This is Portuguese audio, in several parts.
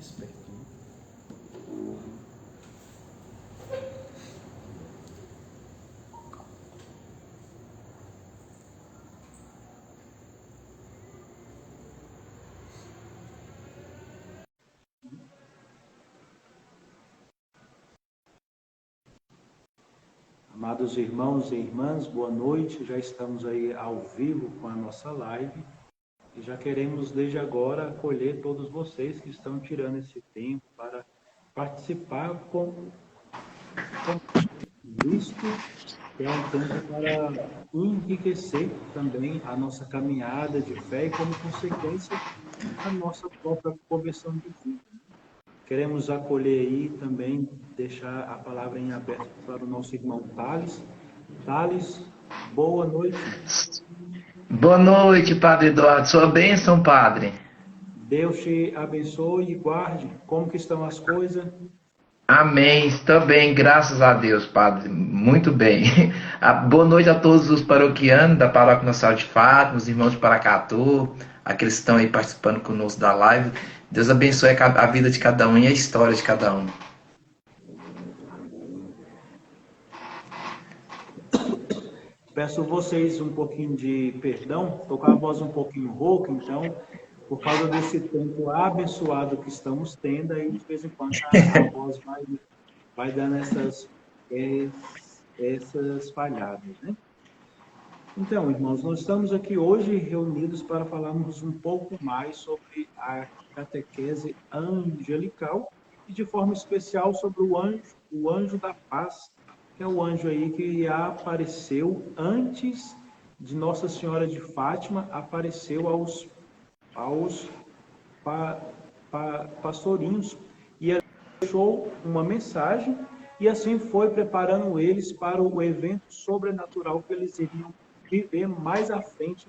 mais pertinho. Amados irmãos e irmãs, boa noite. Já estamos aí ao vivo com a nossa live e já queremos desde agora acolher todos vocês que estão tirando esse tempo para participar com Cristo, que é um tempo para enriquecer também a nossa caminhada de fé e, como consequência, a nossa própria conversão de vida. Queremos acolher aí também, deixar a palavra em aberto para o nosso irmão Thales. Thales, boa noite. Boa noite, Padre Eduardo. Sua bênção, Padre. Deus te abençoe e guarde. Como que estão as coisas? Amém. Estou bem, graças a Deus, Padre. Muito bem. Boa noite a todos os paroquianos da Paróquia Nossa Senhora de Fátima, os irmãos de Paracatu, aqueles que estão aí participando conosco da live. Deus abençoe a vida de cada um e a história de cada um. Peço vocês um pouquinho de perdão, estou com a voz um pouquinho rouca, então, por causa desse tempo abençoado que estamos tendo, aí de vez em quando a voz vai dando essas falhadas, né? Então, irmãos, nós estamos aqui hoje reunidos para falarmos um pouco mais sobre a catequese angelical e, de forma especial, sobre o anjo da paz, que é o anjo aí que apareceu antes de Nossa Senhora de Fátima, apareceu aos pastorinhos e deixou uma mensagem e assim foi preparando eles para o evento sobrenatural que eles iriam viver mais à frente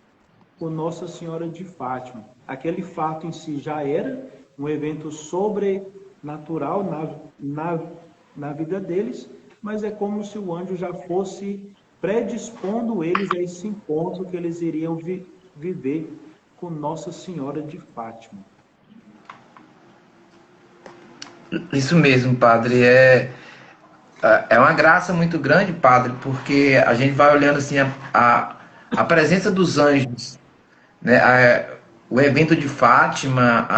com Nossa Senhora de Fátima. Aquele fato em si já era um evento sobrenatural na vida deles, mas é como se o anjo já fosse predispondo eles a esse encontro que eles iriam viver com Nossa Senhora de Fátima. Isso mesmo, Padre. É uma graça muito grande, Padre, porque a gente vai olhando assim a presença dos anjos, né? O evento de Fátima,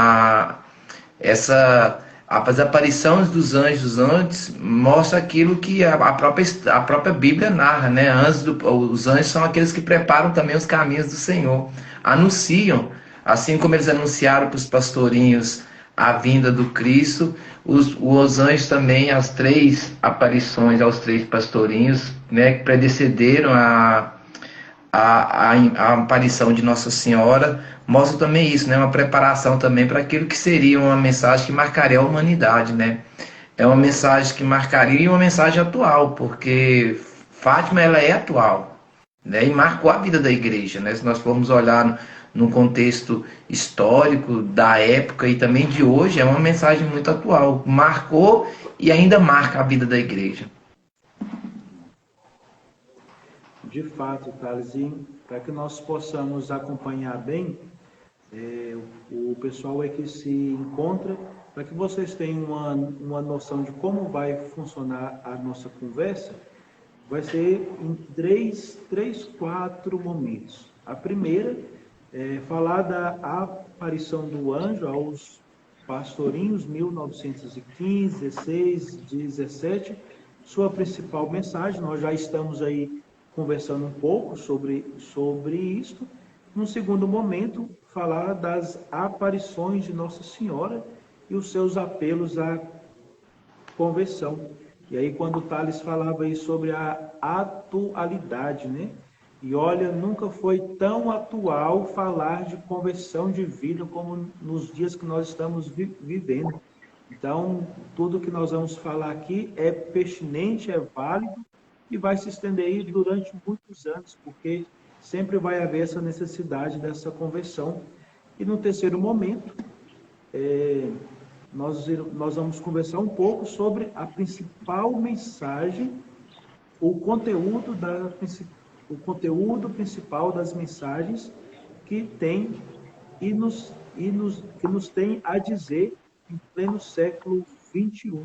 as aparições dos anjos antes mostra aquilo que a própria Bíblia narra, né? Os anjos são aqueles que preparam também os caminhos do Senhor, anunciam, assim como eles anunciaram para os pastorinhos a vinda do Cristo, os anjos também, as três aparições aos três pastorinhos, né, que precederam a aparição de Nossa Senhora, mostra também isso, né? Uma preparação também para aquilo que seria uma mensagem que marcaria a humanidade, né? É uma mensagem que marcaria e uma mensagem atual, porque Fátima ela é atual, né? E marcou a vida da igreja, né? Se nós formos olhar no contexto histórico da época e também de hoje, é uma mensagem muito atual. Marcou e ainda marca a vida da igreja. De fato, Thales, e para que nós possamos acompanhar bem, o pessoal é que se encontra, para que vocês tenham uma noção de como vai funcionar a nossa conversa, vai ser em quatro momentos. A primeira é falar da aparição do anjo aos pastorinhos, 1915, 16, 17, sua principal mensagem. Nós já estamos aí conversando um pouco sobre isto. No segundo momento, falar das aparições de Nossa Senhora e os seus apelos à conversão. E aí, quando o Thales falava aí sobre a atualidade, né? E olha, nunca foi tão atual falar de conversão de vida como nos dias que nós estamos vivendo. Então, tudo que nós vamos falar aqui é pertinente, é válido e vai se estender aí durante muitos anos, porque sempre vai haver essa necessidade dessa conversão. E no terceiro momento, nós vamos conversar um pouco sobre a principal mensagem, o conteúdo principal das mensagens que tem que nos tem a dizer em pleno século XXI.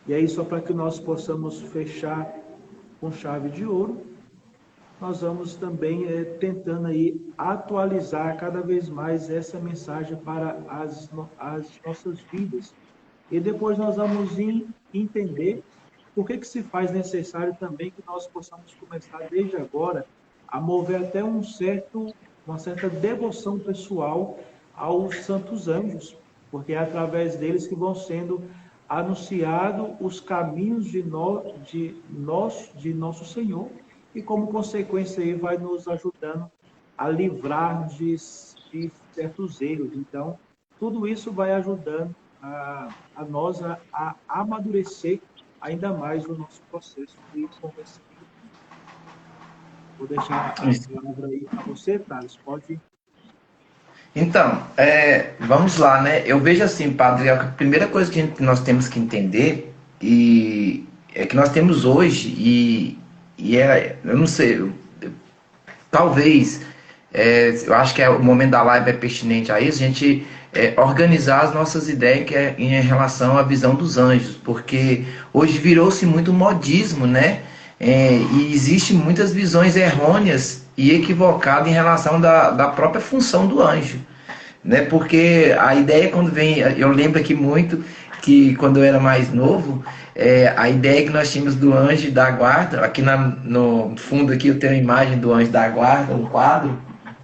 E aí, só para que nós possamos fechar com chave de ouro, nós vamos também tentando aí atualizar cada vez mais essa mensagem para as nossas vidas. E depois nós vamos entender por que se faz necessário também que nós possamos começar desde agora a mover até uma certa devoção pessoal aos santos anjos, porque é através deles que vão sendo anunciados os caminhos de nosso Senhor, e como consequência aí vai nos ajudando a livrar de certos erros. Então, tudo isso vai ajudando a nós a amadurecer ainda mais o nosso processo de conversão. Vou deixar a palavra aí para você, Thales. Pode. Então, vamos lá, né? Eu vejo assim, padre, a primeira coisa que nós temos que entender é que nós temos hoje, eu não sei, talvez, eu acho que o momento da live é pertinente a isso, a gente organizar as nossas ideias em relação à visão dos anjos, porque hoje virou-se muito modismo, né? E existem muitas visões errôneas e equivocadas em relação da própria função do anjo, né? Porque a ideia quando vem, eu lembro aqui muito que quando eu era mais novo, a ideia que nós tínhamos do anjo da guarda, aqui no fundo aqui eu tenho a imagem do anjo da guarda, um quadro,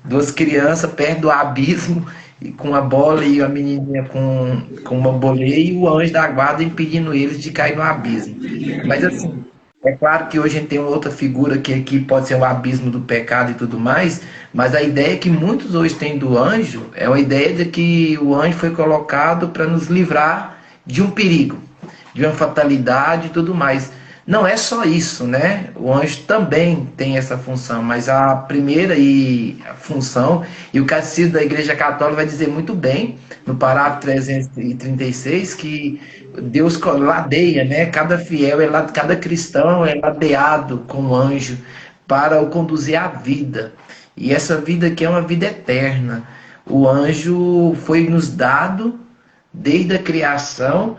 duas crianças perto do abismo, e com a bola e a menininha com uma boleia e o anjo da guarda impedindo eles de cair no abismo. Mas assim, é claro que hoje a gente tem outra figura que aqui pode ser o abismo do pecado e tudo mais, mas a ideia que muitos hoje têm do anjo é uma ideia de que o anjo foi colocado para nos livrar de um perigo, de uma fatalidade e tudo mais. Não é só isso, né? O anjo também tem essa função, mas a primeira função, e o Catecismo da Igreja Católica vai dizer muito bem, no parágrafo 336, que Deus ladeia, né? Cada fiel, cada cristão é ladeado com o anjo para o conduzir à vida. E essa vida aqui é uma vida eterna. O anjo foi nos dado desde a criação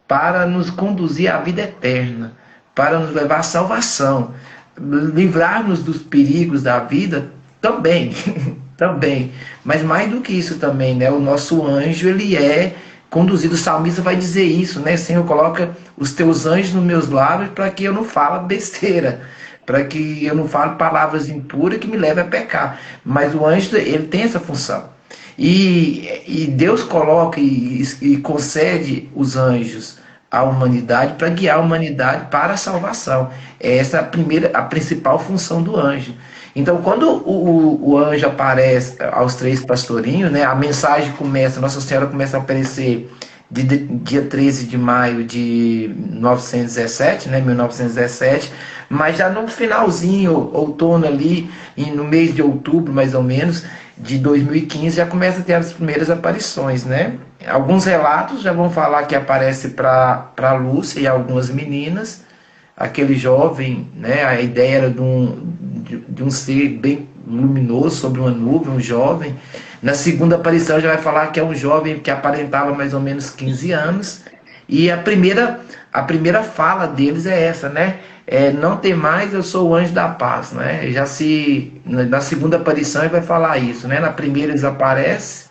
para nos conduzir à vida eterna, para nos levar à salvação, livrar-nos dos perigos da vida também, também. Mas mais do que isso também, né? O nosso anjo, ele é conduzido, o salmista vai dizer isso, né? Senhor, coloca os teus anjos nos meus lábios para que eu não fale besteira, para que eu não fale palavras impuras que me levem a pecar. Mas o anjo, ele tem essa função. E Deus coloca e concede os anjos à humanidade para guiar a humanidade para a salvação. Essa é a principal função do anjo. Então, quando o anjo aparece aos três pastorinhos, né, a mensagem começa, Nossa Senhora começa a aparecer dia 13 de maio de 1917, né, 1917, mas já no finalzinho, outono ali, no mês de outubro, mais ou menos, de 2015, já começa a ter as primeiras aparições, né? Alguns relatos já vão falar que aparece para Lúcia e algumas meninas, aquele jovem, né? A ideia era de um ser bem luminoso sobre uma nuvem, um jovem. Na segunda aparição já vai falar que é um jovem que aparentava mais ou menos 15 anos. E a primeira fala deles é essa, né? Não tem mais, eu sou o anjo da paz, né? Na segunda aparição ele vai falar isso, né? Na primeira eles aparecem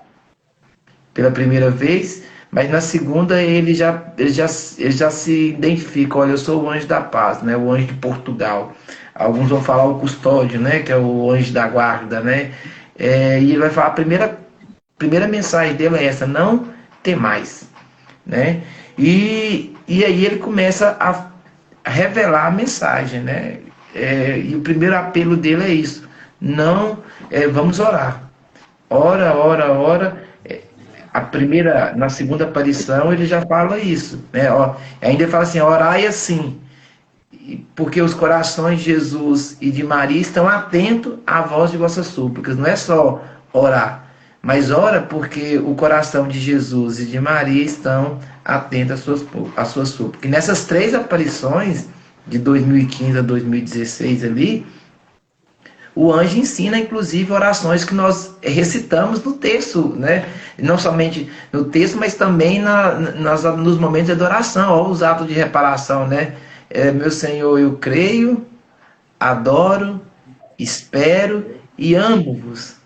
pela primeira vez, mas na segunda ele já se identifica, olha, eu sou o anjo da paz, né? O anjo de Portugal. Alguns vão falar o custódio, né? Que é o anjo da guarda, né? E ele vai falar, a primeira mensagem dele é essa, não tem mais, né? E aí ele começa a revelar a mensagem, né? E o primeiro apelo dele é isso, vamos orar, ora. Na segunda aparição ele já fala isso, né? Ainda ele fala assim, orai assim, porque os corações de Jesus e de Maria estão atentos à voz de vossas súplicas. Não é só orar, mas ora porque o coração de Jesus e de Maria estão atentos às suas súplicas. E nessas três aparições, de 2015 a 2016 ali, o anjo ensina, inclusive, orações que nós recitamos no texto, né? Não somente no texto, mas também nos momentos de adoração, ó, os atos de reparação, né? Meu Senhor, eu creio, adoro, espero e amo-vos.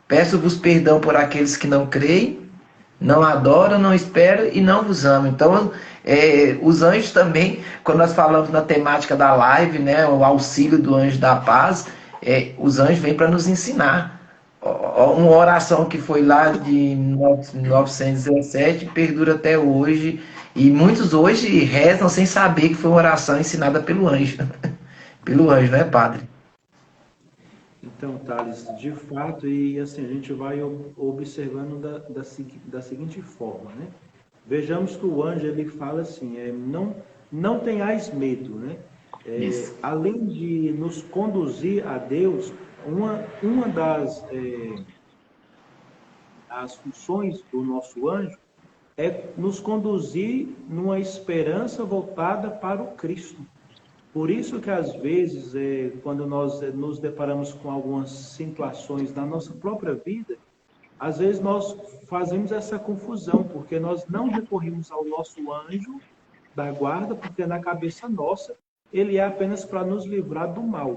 Peço-vos perdão por aqueles que não creem, não adoram, não esperam e não vos amam. Então, os anjos também, quando nós falamos na temática da live, né, o auxílio do anjo da paz, os anjos vêm para nos ensinar. Uma oração que foi lá de 1917 perdura até hoje, e muitos hoje rezam sem saber que foi uma oração ensinada pelo anjo. Pelo anjo, não é, padre? Então, Thales, de fato, e assim, a gente vai observando da seguinte forma, né? Vejamos que o anjo, ele fala assim, não tenhais medo, né? Além de nos conduzir a Deus, uma as funções do nosso anjo é nos conduzir numa esperança voltada para o Cristo. Por isso que, às vezes, quando nós nos deparamos com algumas situações na nossa própria vida, às vezes nós fazemos essa confusão, porque nós não recorremos ao nosso anjo da guarda, porque na cabeça nossa ele é apenas para nos livrar do mal,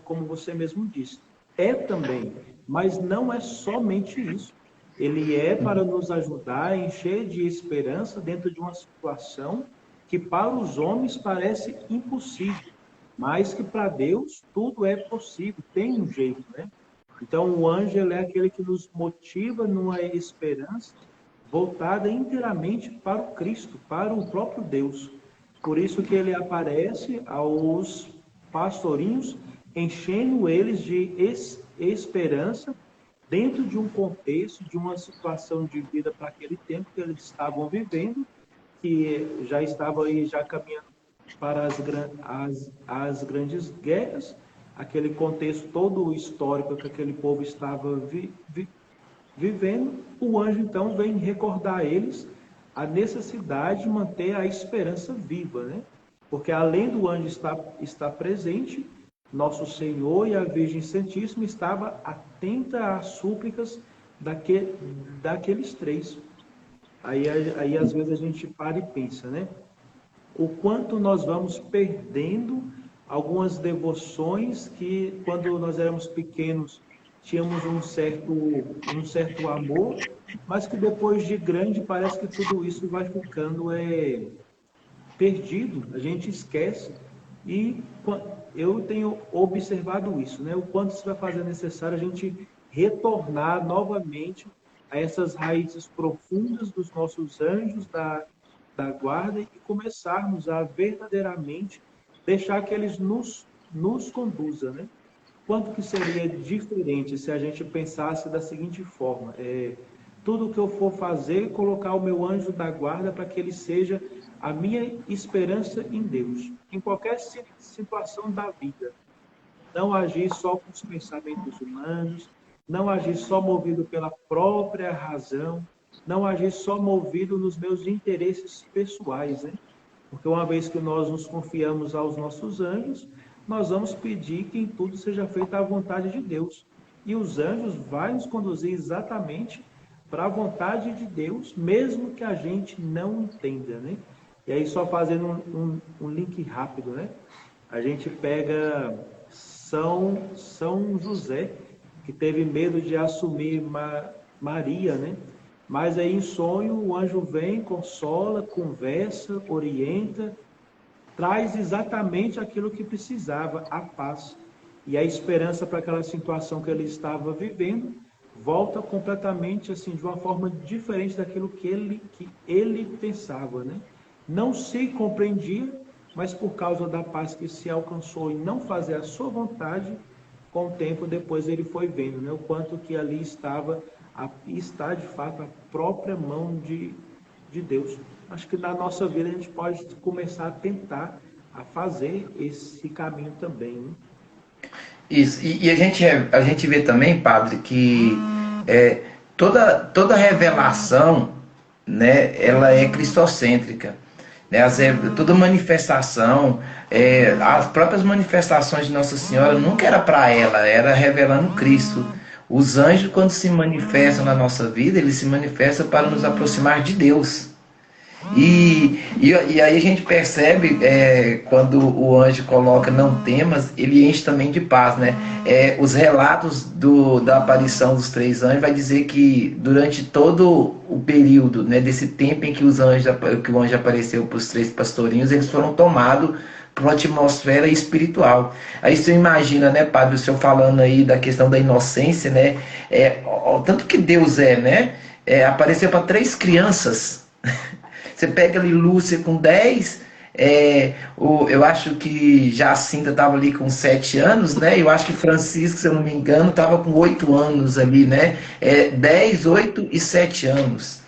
como você mesmo disse. É também, mas não é somente isso. Ele é para nos ajudar a encher de esperança dentro de uma situação que para os homens parece impossível, mas que para Deus tudo é possível, tem um jeito, né? Então o anjo é aquele que nos motiva numa esperança voltada inteiramente para o Cristo, para o próprio Deus. Por isso que ele aparece aos pastorinhos, enchendo eles de esperança dentro de um contexto, de uma situação de vida para aquele tempo que eles estavam vivendo, que já estava aí já caminhando para as grandes guerras, aquele contexto todo histórico que aquele povo estava vivendo. O anjo então vem recordar a eles a necessidade de manter a esperança viva, né? Porque além do anjo estar presente, nosso Senhor e a Virgem Santíssima estava atenta às súplicas daqueles três. Aí às vezes a gente para e pensa, né? O quanto nós vamos perdendo algumas devoções que, quando nós éramos pequenos, tínhamos um certo amor, mas que depois de grande parece que tudo isso vai ficando perdido, a gente esquece. E eu tenho observado isso, né? O quanto isso vai fazer necessário a gente retornar novamente a essas raízes profundas dos nossos anjos da guarda e começarmos a verdadeiramente deixar que eles nos conduzam, né? Quanto que seria diferente se a gente pensasse da seguinte forma: tudo que eu for fazer, colocar o meu anjo da guarda para que ele seja a minha esperança em Deus, em qualquer situação da vida. Não agir só com os pensamentos humanos, não agir só movido pela própria razão, não agir só movido nos meus interesses pessoais, né? Porque uma vez que nós nos confiamos aos nossos anjos, nós vamos pedir que em tudo seja feita a vontade de Deus. E os anjos vão nos conduzir exatamente para a vontade de Deus, mesmo que a gente não entenda, né? E aí, só fazendo um link rápido, né? A gente pega São José, que teve medo de assumir Maria, né? Mas aí, em sonho, o anjo vem, consola, conversa, orienta, traz exatamente aquilo que precisava, a paz. E a esperança para aquela situação que ele estava vivendo volta completamente assim, de uma forma diferente daquilo que ele pensava, né? Não se compreendia, mas por causa da paz que se alcançou em não fazer a sua vontade, com o tempo depois ele foi vendo, né? O quanto que ali está de fato a própria mão de Deus. Acho que na nossa vida a gente pode começar a tentar a fazer esse caminho também, né? Isso, e a gente vê também, padre, que toda revelação, né, ela é cristocêntrica. né? Toda manifestação, as próprias manifestações de Nossa Senhora nunca era para ela, era revelando Cristo. Os anjos, quando se manifestam na nossa vida, eles se manifestam para nos aproximar de Deus. E aí a gente percebe, quando o anjo coloca não temas, ele enche também de paz, né? Os relatos da aparição dos três anjos vai dizer que durante todo o período, né, desse tempo em que que o anjo apareceu para os três pastorinhos, eles foram tomados por uma atmosfera espiritual. Aí você imagina, né, padre, o senhor falando aí da questão da inocência, né? Tanto que Deus né? Apareceu para três crianças. Você pega ali Lúcia com 10, eu acho que Jacinta estava ali com 7 anos, né? Eu acho que Francisco, se eu não me engano, estava com 8 anos ali, né? 10, 8 e 7 anos.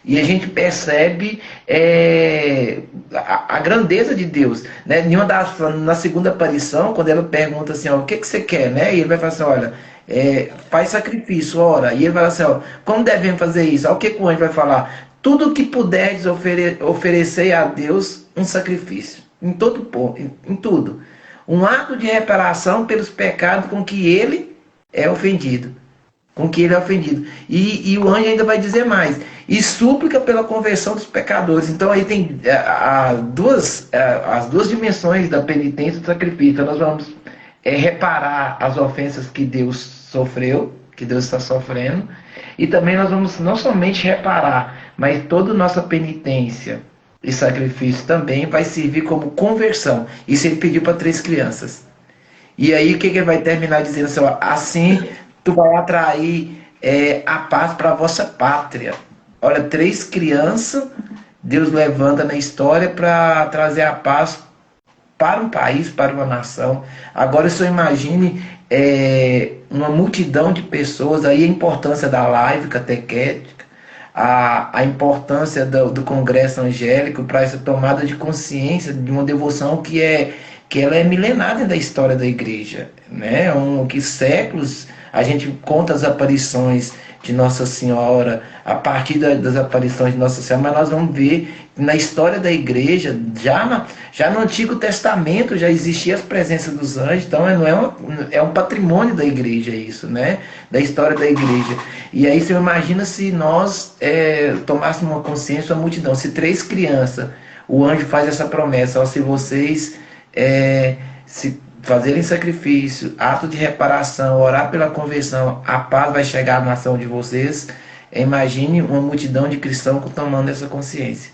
E a gente percebe a grandeza de Deus, né? Na segunda aparição, quando ela pergunta assim, ó, o que você quer, né? E ele vai falar assim, olha, faz sacrifício, ora. E ele vai falar assim, ó, como devemos fazer isso? O que o anjo vai falar? Tudo que puderes oferecer a Deus um sacrifício, em todo ponto, em tudo. Um ato de reparação pelos pecados com que ele é ofendido. Com que ele é ofendido. E o anjo ainda vai dizer mais. E súplica pela conversão dos pecadores. Então aí tem as duas dimensões da penitência e do sacrifício. Então nós vamos reparar as ofensas que Deus sofreu, que Deus está sofrendo. E também nós vamos não somente reparar, mas toda nossa penitência e sacrifício também vai servir como conversão. Isso ele pediu para 3 crianças. E aí o que ele vai terminar dizendo assim tu vai atrair a paz para a vossa pátria. Olha, 3 crianças, Deus levanta na história para trazer a paz para um país, para uma nação. Agora só imagine uma multidão de pessoas, aí a importância da live catequética, a importância do congresso angélico para essa tomada de consciência de uma devoção que ela é milenária da história da igreja, né? Que séculos a gente conta as aparições de Nossa Senhora, a partir das aparições de Nossa Senhora, mas nós vamos ver na história da igreja, já no Antigo Testamento já existia as presenças dos anjos, então é um patrimônio da igreja isso, né? Da história da igreja. E aí você imagina se nós tomássemos uma consciência, uma multidão, se 3 crianças, o anjo faz essa promessa, se vocês se fazerem sacrifício, ato de reparação, orar pela conversão, a paz vai chegar à nação de vocês. Imagine uma multidão de cristãos tomando essa consciência.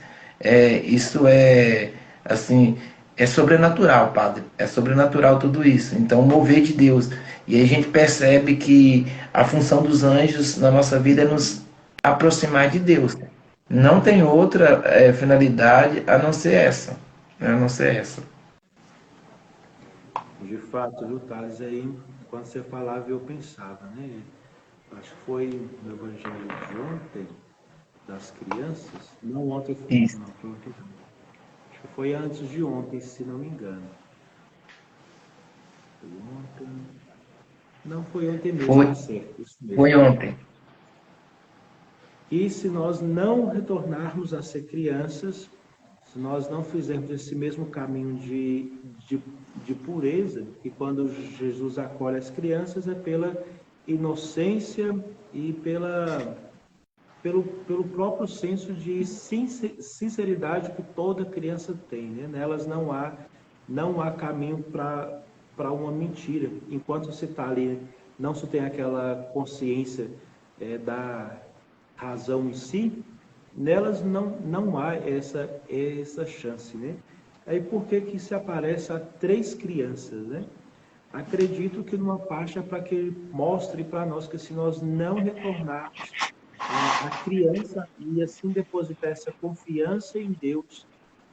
Isso assim, é sobrenatural, padre. É sobrenatural tudo isso. Então, o mover de Deus. E aí a gente percebe que a função dos anjos na nossa vida é nos aproximar de Deus. Não tem outra finalidade a não ser essa. A não ser essa. De fato, viu, Thales, aí, quando você falava, eu pensava, né? Acho que foi no Evangelho de ontem, das crianças. Não, ontem foi. Isso. Não, foi ontem não. Acho que foi antes de ontem, se não me engano. Foi ontem. Não, foi ontem mesmo, Foi, certo, isso mesmo. foi ontem. E se nós não retornarmos a ser crianças, se nós não fizermos esse mesmo caminho de pureza, que quando Jesus acolhe as crianças é pela inocência e pelo próprio senso de sinceridade que toda criança tem, né? Nelas não há caminho para uma mentira. Enquanto você está ali, não se tem aquela consciência da razão em si, nelas não há essa chance, né? Aí por que se aparece a 3 crianças, né? Acredito que numa parte é para que ele mostre para nós que se nós não retornarmos a criança e assim depositar essa confiança em Deus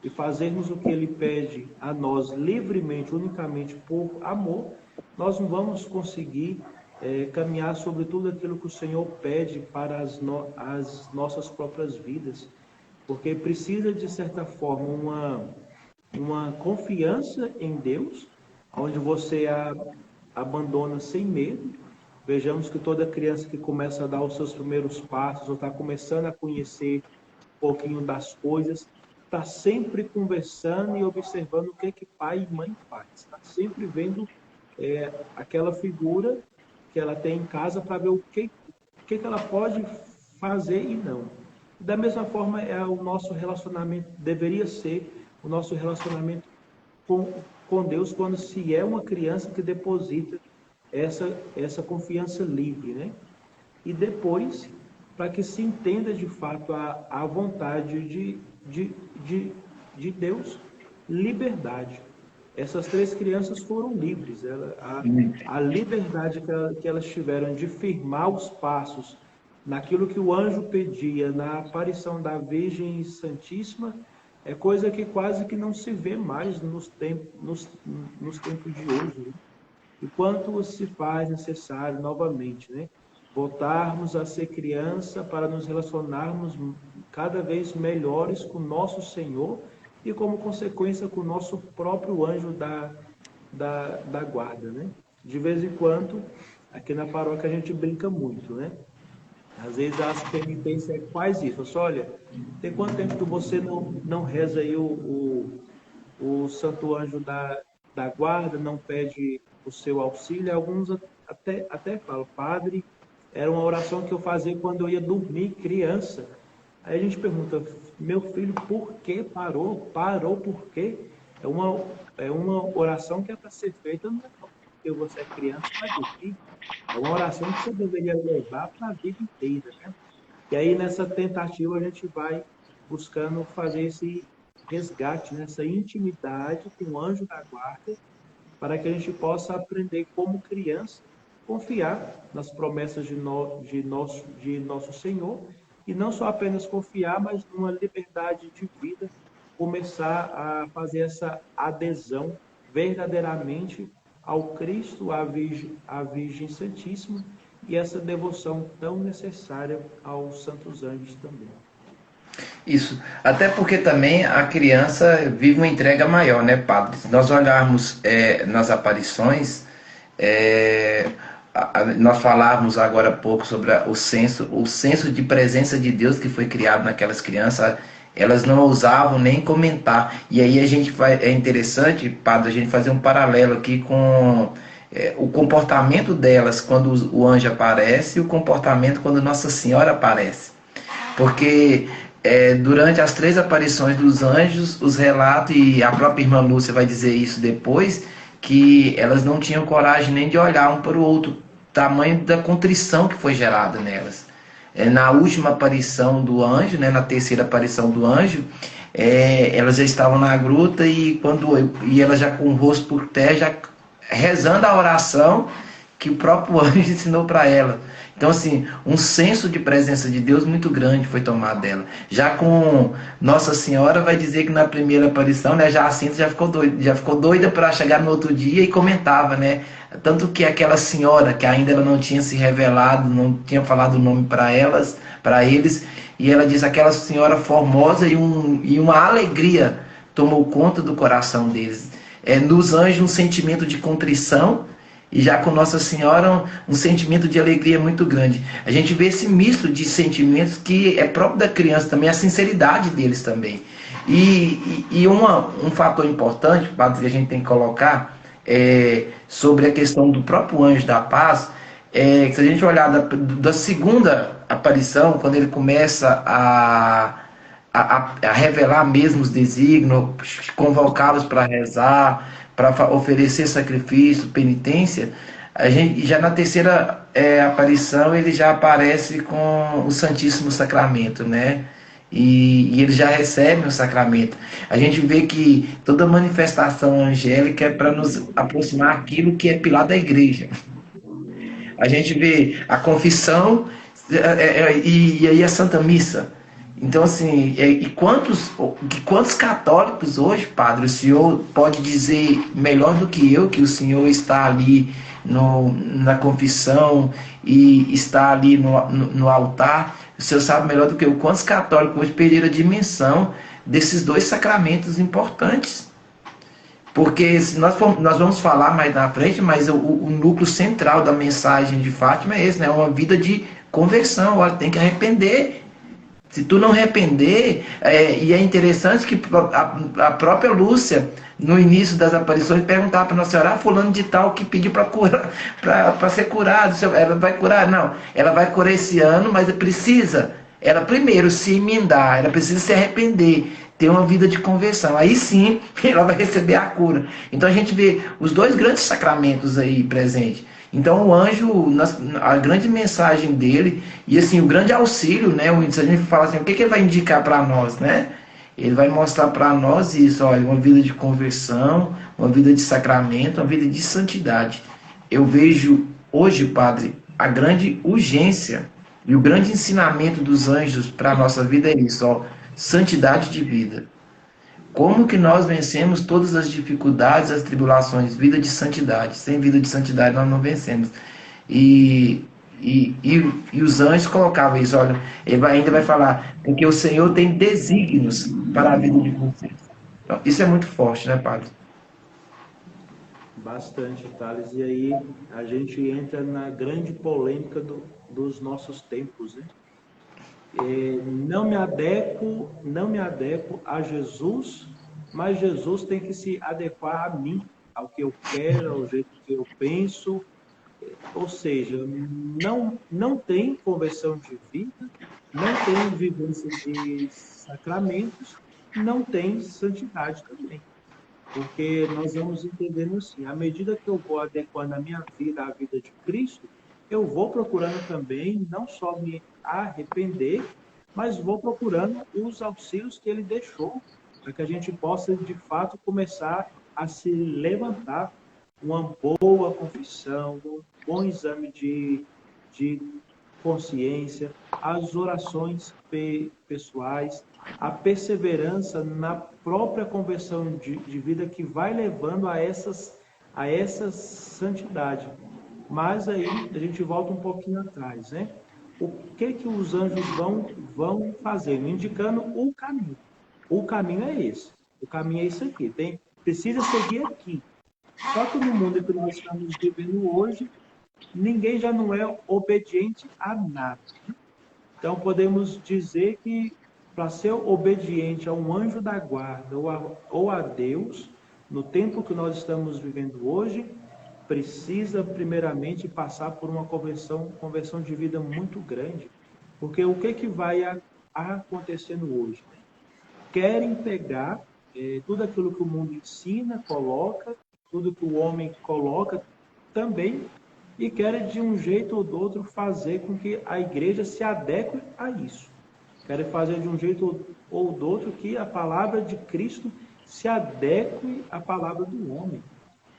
e fazermos o que ele pede a nós livremente, unicamente por amor, nós não vamos conseguir caminhar sobre tudo aquilo que o Senhor pede para as nossas próprias vidas, porque precisa, de certa forma, uma confiança em Deus, onde você abandona sem medo. Vejamos que toda criança que começa a dar os seus primeiros passos, ou está começando a conhecer um pouquinho das coisas, está sempre conversando e observando o que que pai e mãe faz. Está sempre vendo aquela figura que ela tem em casa para ver o que ela pode fazer e não. Da mesma forma, o nosso relacionamento deveria ser o nosso relacionamento com Deus quando se é uma criança que deposita essa confiança livre, né? E depois, para que se entenda de fato a vontade de Deus, liberdade. Essas três crianças foram livres. A liberdade que elas tiveram de firmar os passos naquilo que o anjo pedia, na aparição da Virgem Santíssima, é coisa que quase que não se vê mais nos tempos de hoje. Né? E quanto se faz necessário, novamente, né? Voltarmos a ser criança para nos relacionarmos cada vez melhores com nosso Senhor e, como consequência, com o nosso próprio anjo da guarda, né? De vez em quando, aqui na paróquia a gente brinca muito, né? Às vezes as penitências faz isso. Só, olha, tem quanto tempo que você não reza aí o Santo Anjo da Guarda, não pede o seu auxílio? Alguns até falam, padre, era uma oração que eu fazia quando eu ia dormir, criança. Aí a gente pergunta, meu filho, por que parou? Parou por quê? É uma oração que é para ser feita não é porque você é criança, mas dormir. É uma oração que você deveria levar para a vida inteira, né? E aí, nessa tentativa, a gente vai buscando fazer esse resgate, né? Essa intimidade com o anjo da guarda, para que a gente possa aprender, como criança, confiar nas promessas de nosso Senhor, e não só apenas confiar, mas numa liberdade de vida, começar a fazer essa adesão verdadeiramente ao Cristo, à Virgem Santíssima, e essa devoção tão necessária aos santos anjos também. Isso, até porque também a criança vive uma entrega maior, né, padre? Se nós olharmos nas aparições, nós falávamos agora há pouco sobre o senso de presença de Deus que foi criado naquelas crianças. Elas não ousavam nem comentar. E aí é interessante, padre, a gente fazer um paralelo aqui com o comportamento delas quando o anjo aparece e o comportamento quando Nossa Senhora aparece. Porque durante as 3 aparições dos anjos, os relatos, e a própria irmã Lúcia vai dizer isso depois, que elas não tinham coragem nem de olhar um para o outro, tamanho da contrição que foi gerada nelas. Na última aparição do anjo, né, na terceira aparição do anjo, elas já estavam na gruta e elas já com o rosto por terra, já rezando a oração que o próprio anjo ensinou para ela. Então, assim, um senso de presença de Deus muito grande foi tomado dela. Já com Nossa Senhora, vai dizer que na primeira aparição, né, Jacinta já ficou doida para chegar no outro dia e comentava, né? Tanto que aquela senhora, que ainda ela não tinha se revelado, não tinha falado o nome para eles, e ela diz, aquela senhora formosa e uma alegria tomou conta do coração deles. Nos anjos um sentimento de contrição, e já com Nossa Senhora um sentimento de alegria muito grande. A gente vê esse misto de sentimentos que é próprio da criança também, a sinceridade deles também. E um fator importante, padre, que a gente tem que colocar sobre a questão do próprio anjo da paz, que se a gente olhar da segunda aparição, quando ele começa a revelar mesmo os desígnios, convocá-los para rezar, para oferecer sacrifício, penitência, a gente já na terceira aparição ele já aparece com o Santíssimo Sacramento, né? E eles já recebem o sacramento. A gente vê que toda manifestação angélica é para nos aproximar aquilo que é pilar da igreja. A gente vê a confissão e aí a Santa Missa. Então, assim, quantos católicos hoje, padre, o senhor pode dizer melhor do que eu que o senhor está ali na confissão e está ali no altar? O senhor sabe melhor do que eu quantos católicos hoje perderam a dimensão desses 2 sacramentos importantes. Porque se nós vamos falar mais na frente, mas o núcleo central da mensagem de Fátima é esse, né? Uma vida de conversão. Olha, tem que arrepender. Se tu não arrepender, e é interessante que a própria Lúcia, no início das aparições, perguntava para Nossa Senhora, fulano de tal que pediu para curar, para ser curado, ela vai curar? Não, ela vai curar esse ano, mas precisa, ela primeiro se emendar, ela precisa se arrepender, ter uma vida de conversão, aí sim ela vai receber a cura. Então a gente vê os dois grandes sacramentos aí presentes. Então o anjo, a grande mensagem dele, e assim, o grande auxílio, né? Se a gente fala assim, o que ele vai indicar para nós, né? Ele vai mostrar para nós isso, olha, uma vida de conversão, uma vida de sacramento, uma vida de santidade. Eu vejo hoje, Padre, a grande urgência e o grande ensinamento dos anjos para a nossa vida é isso, ó, santidade de vida. Como que nós vencemos todas as dificuldades, as tribulações? Vida de santidade. Sem vida de santidade nós não vencemos. E, e os anjos colocavam isso, olha, ele ainda vai falar, porque o Senhor tem desígnios para a vida de vocês. Então, isso é muito forte, né, Padre? Bastante, Thales. E aí a gente entra na grande polêmica dos nossos tempos, né? Não me adequo a Jesus, mas Jesus tem que se adequar a mim, ao que eu quero, ao jeito que eu penso. Ou seja, não tem conversão de vida, não tem vivência de sacramentos, não tem santidade também. Porque nós vamos entendendo assim, à medida que eu vou adequando a minha vida à vida de Cristo, eu vou procurando também não só me arrepender, mas vou procurando os auxílios que ele deixou, para que a gente possa, de fato, começar a se levantar uma boa confissão, um bom exame de consciência, as orações pessoais, a perseverança na própria conversão de vida que vai levando a essa santidade. Mas aí a gente volta um pouquinho atrás, né? O que os anjos vão fazendo? Indicando o caminho. O caminho é esse. O caminho é isso aqui. Precisa seguir aqui. Só que no mundo que nós estamos vivendo hoje, ninguém já não é obediente a nada. Então podemos dizer que para ser obediente a um anjo da guarda ou a Deus, no tempo que nós estamos vivendo hoje, precisa primeiramente passar por uma conversão de vida muito grande. Porque o que vai acontecendo hoje? Querem pegar tudo aquilo que o mundo ensina, coloca, tudo que o homem coloca também, e querem de um jeito ou do outro fazer com que a igreja se adeque a isso. Querem fazer de um jeito ou do outro que a palavra de Cristo se adeque à palavra do homem.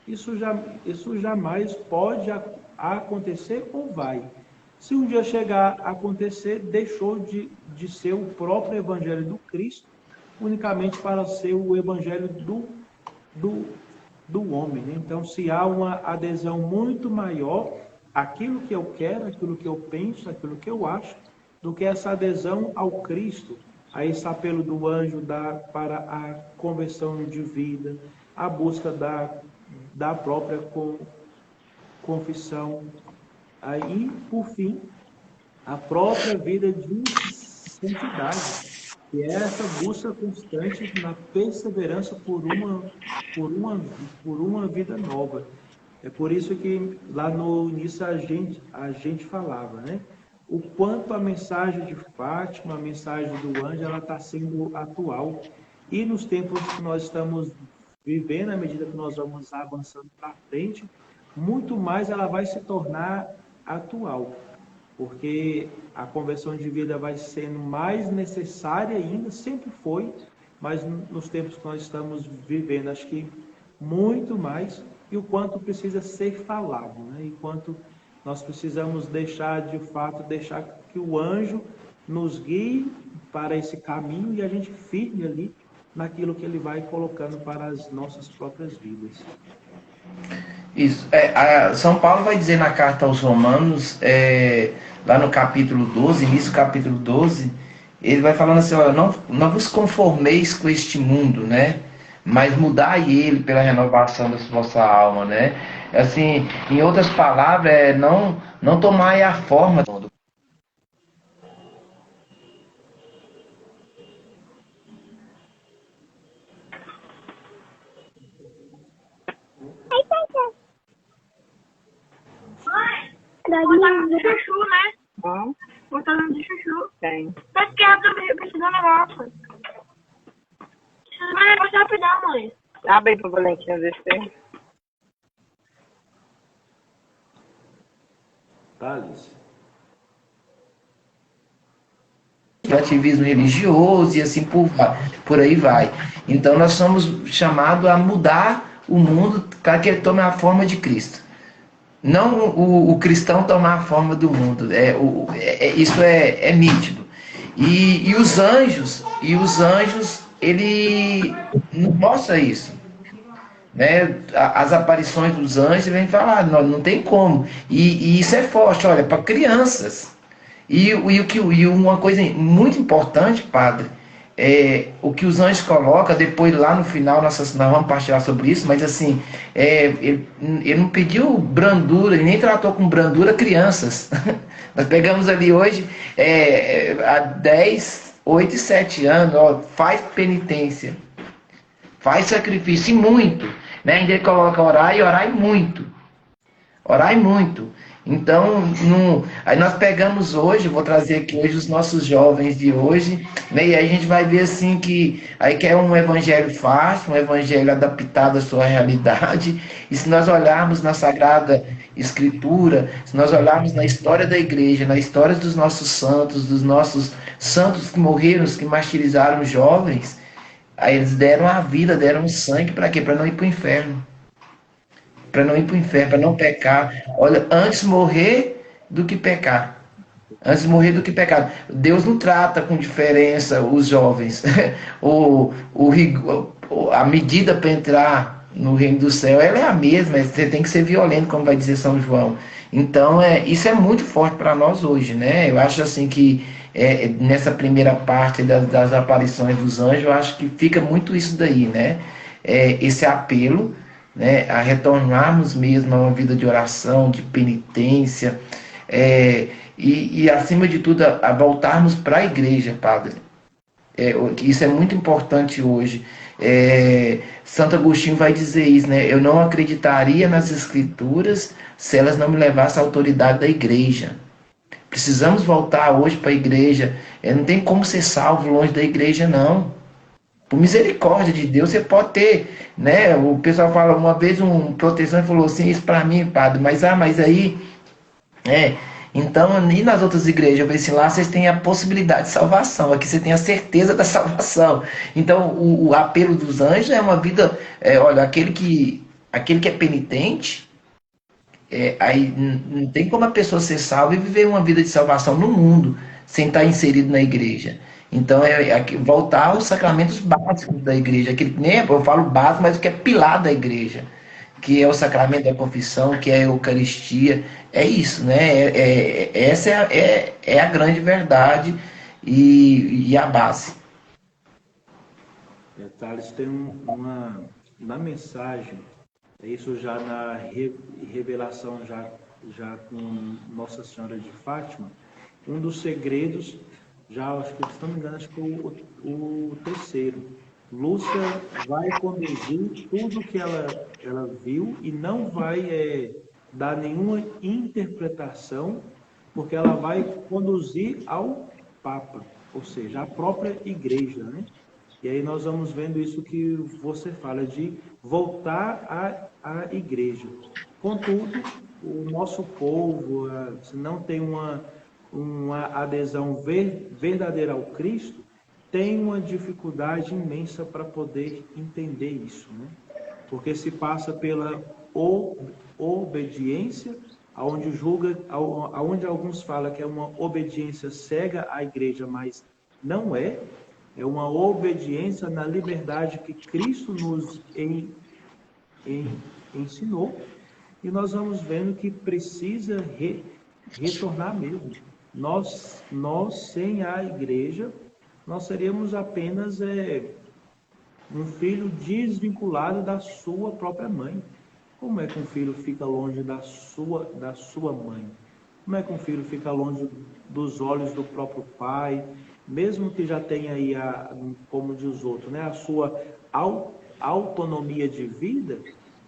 Isso jamais pode acontecer ou vai. Se um dia chegar a acontecer, deixou de ser o próprio evangelho do Cristo, unicamente para ser o evangelho do homem. Então, se há uma adesão muito maior àquilo que eu quero, àquilo que eu penso, àquilo que eu acho, do que essa adesão ao Cristo, a esse apelo do anjo para a conversão de vida, a busca da própria confissão. Aí, por fim, a própria vida de santidade, que é essa busca constante na perseverança por uma vida nova. É por isso que lá no início a gente falava, né? O quanto a mensagem de Fátima, a mensagem do anjo, ela está sendo atual. E nos tempos que nós estamos vivendo, à medida que nós vamos avançando para frente, muito mais ela vai se tornar atual. Porque a conversão de vida vai sendo mais necessária ainda, sempre foi, mas nos tempos que nós estamos vivendo, acho que muito mais, e o quanto precisa ser falado, né? E quanto nós precisamos deixar que o anjo nos guie para esse caminho e a gente firme ali naquilo que ele vai colocando para as nossas próprias vidas. Isso. São Paulo vai dizer na carta aos Romanos, lá no capítulo 12, início do capítulo 12, ele vai falando assim, olha, não vos conformeis com este mundo, né? Mas mudai ele pela renovação da vossa alma, né? Assim, em outras palavras, não tomai a forma. Cortando de chuchu, né? Cortando de chuchu. Tem. Pra esquerda, eu preciso de um negócio. Preciso de um negócio rapidão, mãe. Abre aí pro Valentina descer. Thales. Ativismo religioso e assim por aí vai. Então nós somos chamados a mudar o mundo para que ele tome a forma de Cristo. Não o cristão tomar a forma do mundo. Isso é nítido. E os anjos, ele não mostra isso. Né? As aparições dos anjos vêm falar, não tem como. E isso é forte, olha, para crianças. E uma coisa muito importante, padre, o que os anjos colocam, depois lá no final nós vamos partilhar sobre isso, mas assim, ele não pediu brandura, ele nem tratou com brandura crianças. Nós pegamos ali hoje, há 10, 8 e 7 anos, ó, faz penitência, faz sacrifício, e muito. Né? Ainda ele coloca orar e orar muito. Orar e muito. Então, aí nós pegamos hoje, vou trazer aqui hoje os nossos jovens de hoje, né? E aí a gente vai ver assim que aí que é um evangelho fácil, um evangelho adaptado à sua realidade. E se nós olharmos na Sagrada Escritura, se nós olharmos na história da igreja, na história dos nossos santos que morreram, os que martirizaram os jovens, aí eles deram a vida, deram o sangue, para quê? Para não ir para o inferno. Para não ir para o inferno, para não pecar. Olha, antes morrer do que pecar. Antes morrer do que pecar. Deus não trata com diferença os jovens. A medida para entrar no reino do céu, ela é a mesma. Você tem que ser violento, como vai dizer São João. Então, isso é muito forte para nós hoje, né? Eu acho assim que nessa primeira parte das aparições dos anjos, eu acho que fica muito isso daí, né? Esse apelo, né, a retornarmos mesmo a uma vida de oração, de penitência, e acima de tudo, a voltarmos para a igreja, padre. Isso é muito importante hoje. Santo Agostinho vai dizer isso, né? Eu não acreditaria nas escrituras se elas não me levassem à autoridade da igreja. Precisamos voltar hoje para a igreja. Não tem como ser salvo longe da igreja, não. Por misericórdia de Deus, você pode ter, né? O pessoal fala, uma vez um protestante falou assim, isso para mim, padre, mas aí, então, e nas outras igrejas, eu falei assim, lá vocês têm a possibilidade de salvação, aqui você tem a certeza da salvação. Então, o apelo dos anjos é uma vida, olha, aquele que é penitente, aí não tem como a pessoa ser salva e viver uma vida de salvação no mundo, sem estar inserido na igreja. Então, voltar aos sacramentos básicos da igreja, eu falo básico, mas o que é pilar da igreja, que é o sacramento da confissão, que é a Eucaristia, é isso, né? Essa é a grande verdade e a base. Thales, tem na mensagem, isso já na revelação, já com Nossa Senhora de Fátima, um dos segredos, já acho que, se não me engano, acho que o terceiro. Lúcia vai conduzir tudo que ela viu e não vai dar nenhuma interpretação, porque ela vai conduzir ao Papa, ou seja, à própria igreja, né? E aí nós vamos vendo isso que você fala, de voltar à igreja. Contudo, o nosso povo, se não tem uma adesão verdadeira ao Cristo, tem uma dificuldade imensa para poder entender isso, né? Porque se passa pela obediência, aonde alguns falam que é uma obediência cega à igreja, mas não é uma obediência na liberdade que Cristo nos ensinou, e nós vamos vendo que precisa retornar mesmo. Nós sem a igreja, nós seríamos apenas um filho desvinculado da sua própria mãe. Como é que um filho fica longe da sua mãe? Como é que um filho fica longe dos olhos do próprio pai, mesmo que já tenha aí, como diz os outros, né, a sua autonomia de vida,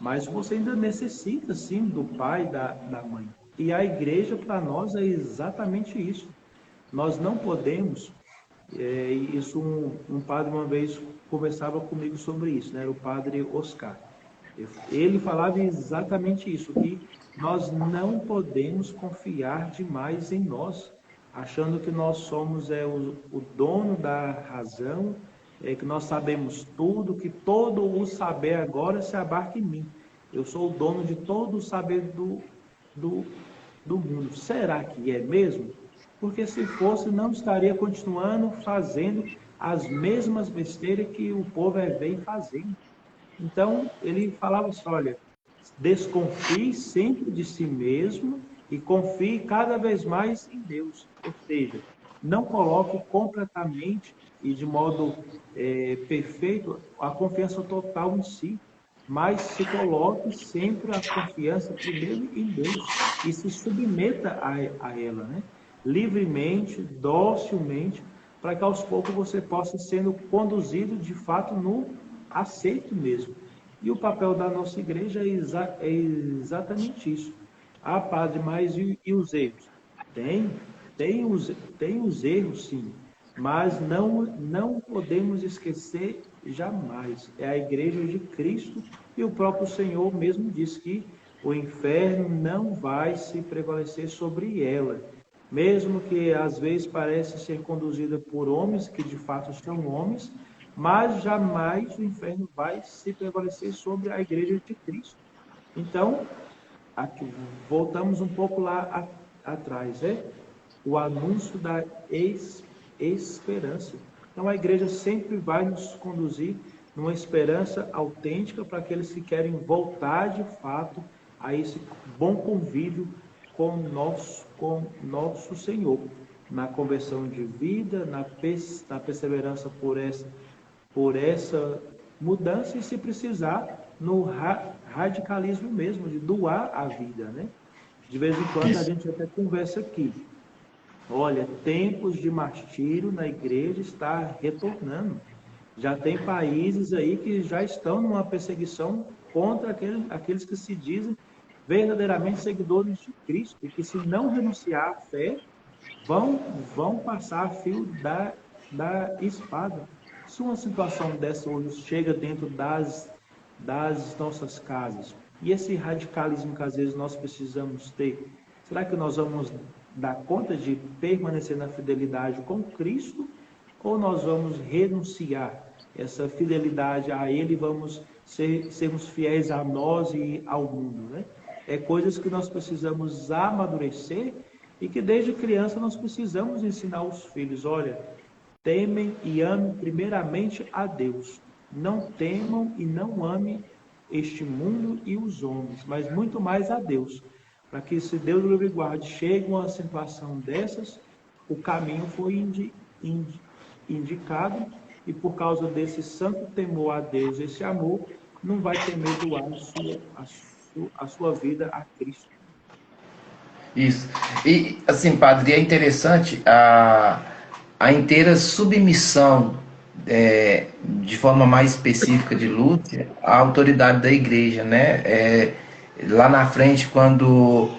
mas você ainda necessita, sim, do pai e da mãe. E a igreja para nós é exatamente isso. Nós não podemos, isso um padre uma vez conversava comigo sobre isso, né? Era o padre Oscar. Ele falava exatamente isso, que nós não podemos confiar demais em nós, achando que nós somos o dono da razão, que nós sabemos tudo, que todo o saber agora se abarca em mim. Eu sou o dono de todo o saber do mundo. Será que é mesmo? Porque se fosse, não estaria continuando fazendo as mesmas besteiras que o povo vem fazendo. Então, ele falava assim, olha, desconfie sempre de si mesmo e confie cada vez mais em Deus. Ou seja, não coloque completamente e de modo perfeito a confiança total em si, mas se coloque sempre a confiança primeiro em Deus e se submeta a ela, né? Livremente, docilmente, para que aos poucos você possa sendo conduzido de fato no aceito mesmo. E o papel da nossa igreja é exatamente isso. Ah, padre, mas e os erros? Tem os erros, sim, mas não podemos esquecer jamais. É a igreja de Cristo e o próprio Senhor mesmo diz que o inferno não vai se prevalecer sobre ela. Mesmo que às vezes pareça ser conduzida por homens, que de fato são homens, mas jamais o inferno vai se prevalecer sobre a igreja de Cristo. Então, aqui, voltamos um pouco lá atrás, o anúncio da esperança. Então, a igreja sempre vai nos conduzir numa esperança autêntica para aqueles que querem voltar de fato a esse bom convívio com nosso Senhor, na conversão de vida, na perseverança por essa mudança e, se precisar, no radicalismo mesmo, de doar a vida, né? De vez em quando a gente até conversa aqui. Olha, tempos de martírio na igreja está retornando. Já tem países aí que já estão numa perseguição contra aqueles que se dizem verdadeiramente seguidores de Cristo e que, se não renunciar à fé, vão passar a fio da espada. Se uma situação dessa hoje chega dentro das nossas casas, e esse radicalismo que às vezes nós precisamos ter, será que nós vamos dar conta de permanecer na fidelidade com Cristo, ou nós vamos renunciar essa fidelidade a Ele e vamos sermos fiéis a nós e ao mundo, né? É coisas que nós precisamos amadurecer e que desde criança nós precisamos ensinar aos filhos. Olha, temem e amem primeiramente a Deus. Não temam e não amem este mundo e os homens, mas muito mais a Deus. Para que, se Deus livre e guarde, chegue uma situação dessas, o caminho foi indicado e, por causa desse santo temor a Deus, esse amor, não vai temer doar a sua vida a Cristo. Isso. E, assim, padre, é interessante a inteira submissão, de forma mais específica de Lúcia, à autoridade da igreja, né? Lá na frente, quando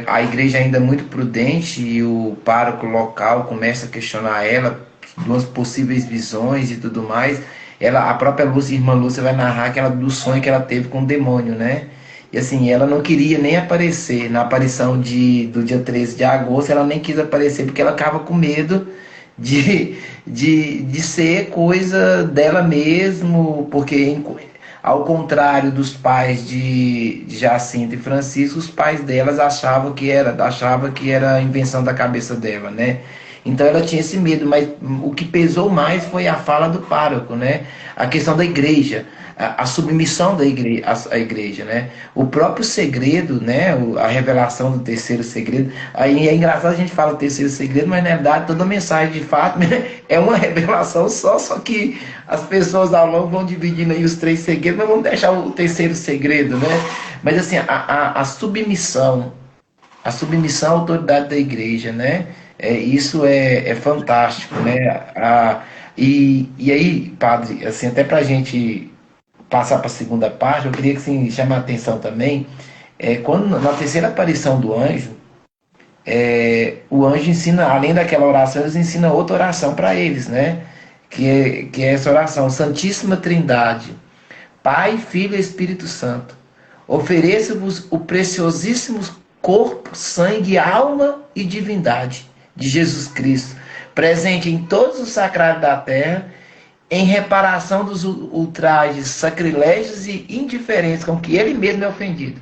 a igreja ainda é muito prudente e o pároco local começa a questionar ela de umas possíveis visões e tudo mais, a própria Lúcia, irmã Lúcia, vai narrar do sonho que ela teve com o demônio, né? E assim, ela não queria nem aparecer na aparição do dia 13 de agosto, ela nem quis aparecer porque ela ficava com medo de ser coisa dela mesmo, porque ao contrário dos pais de Jacinta e Francisco, os pais delas achavam que era invenção da cabeça dela, né? Então ela tinha esse medo, mas o que pesou mais foi a fala do pároco, né? A questão da igreja, a submissão da igreja, à igreja, né? O próprio segredo, né? A revelação do terceiro segredo. Aí é engraçado a gente fala o terceiro segredo, mas na verdade toda mensagem de fato é uma revelação só que as pessoas ao longo vão dividindo aí os três segredos, mas vamos deixar o terceiro segredo, né? Mas assim, a submissão à autoridade da igreja, né? Isso é fantástico, né? E aí, padre, assim, até para a gente passar para a segunda parte, eu queria que assim, chamar a atenção também, Quando, na terceira aparição do anjo, o anjo ensina, além daquela oração, eles ensinam outra oração para eles, né? Que é essa oração: Santíssima Trindade, Pai, Filho e Espírito Santo, ofereço-vos o preciosíssimo corpo, sangue, alma e divindade de Jesus Cristo, presente em todos os sacrários da terra, em reparação dos ultrajes, sacrilégios e indiferenças com que ele mesmo é ofendido,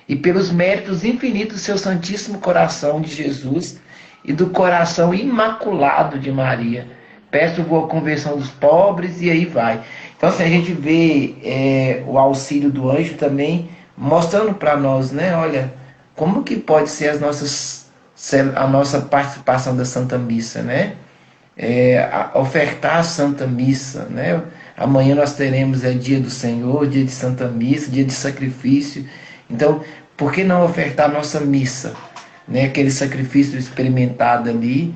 e pelos méritos infinitos do seu Santíssimo Coração de Jesus e do coração imaculado de Maria. Peço-vos a conversão dos pobres, e aí vai. Então, assim, a gente vê o auxílio do anjo também mostrando para nós, né? Olha, como que pode ser a nossa participação da Santa Missa, né? Ofertar a Santa Missa, né? Amanhã nós teremos dia do Senhor, dia de Santa Missa, dia de sacrifício. Então, por que não ofertar a nossa missa, né? Aquele sacrifício experimentado ali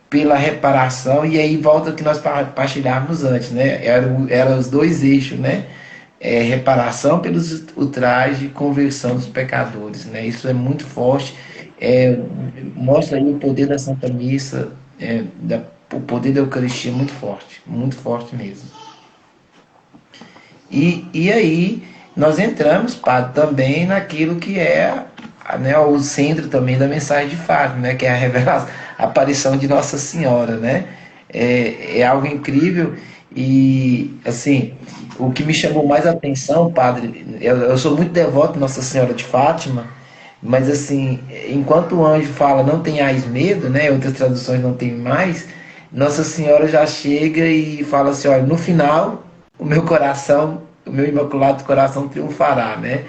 pela reparação, e aí volta o que nós partilhávamos antes, né? Era os dois eixos, né? Reparação pelos ultrajes e conversão dos pecadores, né? Isso é muito forte, mostra aí o poder da Santa Missa, o poder da Eucaristia muito forte mesmo. E aí nós entramos, padre, também naquilo que né, o centro também da mensagem de Fátima, né? Que é a revelação, a aparição de Nossa Senhora, né? É algo incrível. E assim, o que me chamou mais a atenção, padre, eu sou muito devoto de Nossa Senhora de Fátima, mas assim, enquanto o anjo fala não tenhais medo, né? Outras traduções não tem mais, Nossa Senhora já chega e fala assim: olha, no final o meu coração, o meu imaculado coração triunfará, né?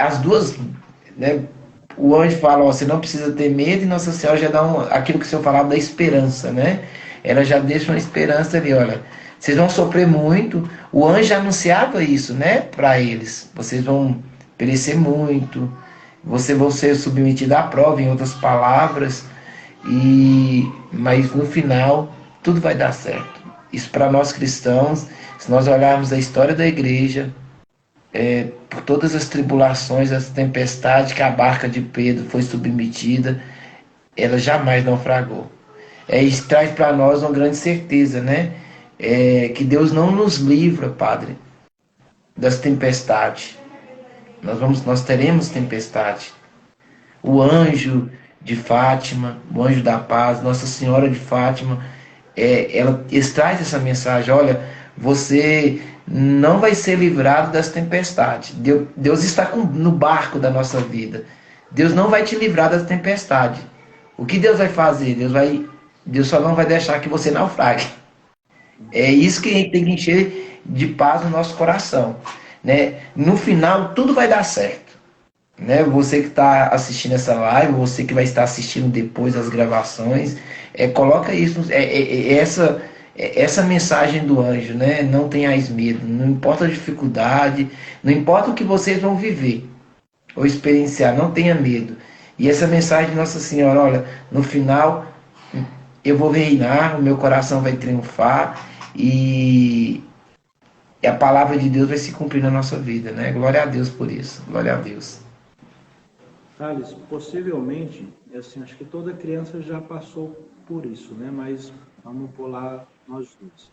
As duas, né? O anjo fala: ó, você não precisa ter medo, e Nossa Senhora já dá aquilo que o Senhor falava da esperança, né? Ela já deixa uma esperança ali: olha, vocês vão sofrer muito. O anjo já anunciava isso, né, para eles: vocês vão perecer muito, vocês vão ser submetidos à prova, em outras palavras, mas no final tudo vai dar certo. Isso, para nós cristãos, se nós olharmos a história da igreja, por todas as tribulações, as tempestades que a barca de Pedro foi submetida, ela jamais naufragou. Isso traz para nós uma grande certeza, né? Que Deus não nos livra, Padre, das tempestades. Nós teremos tempestade. O anjo de Fátima, o anjo da paz, Nossa Senhora de Fátima, eles traz essa mensagem: olha, você não vai ser livrado das tempestades. Deus está no barco da nossa vida. Deus não vai te livrar das tempestades. O que Deus vai fazer? Deus só não vai deixar que você naufrague. É isso que a gente tem que encher de paz no nosso coração, né? No final, tudo vai dar certo, né? Você que está assistindo essa live, você que vai estar assistindo depois as gravações, coloca isso, essa mensagem do anjo, né? Não tenhais medo, não importa a dificuldade, não importa o que vocês vão viver ou experienciar, não tenha medo. E essa mensagem de Nossa Senhora: olha, no final eu vou reinar, o meu coração vai triunfar, e a palavra de Deus vai se cumprir na nossa vida, né? Glória a Deus por isso, glória a Deus. Thales, possivelmente, assim, acho que toda criança já passou por isso, né? Mas vamos pular nós dois.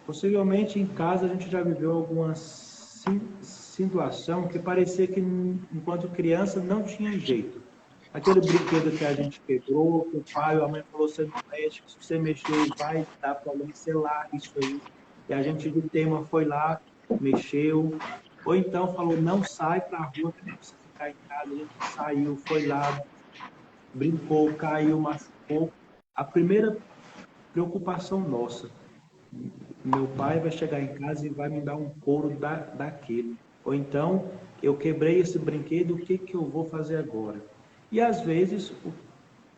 Possivelmente em casa a gente já viveu alguma situação que parecia que enquanto criança não tinha jeito. Aquele brinquedo que a gente quebrou, que o pai ou a mãe falou: você não mexe, se você mexer vai dar problema, você larga isso aí. E a gente de tema foi lá, mexeu. Ou então falou: não sai para a rua, que você ficar em casa. A gente saiu, foi lá, brincou, caiu, machucou. A primeira preocupação nossa: meu pai vai chegar em casa e vai me dar um couro daquele. Ou então, eu quebrei esse brinquedo, o que eu vou fazer agora? E às vezes, o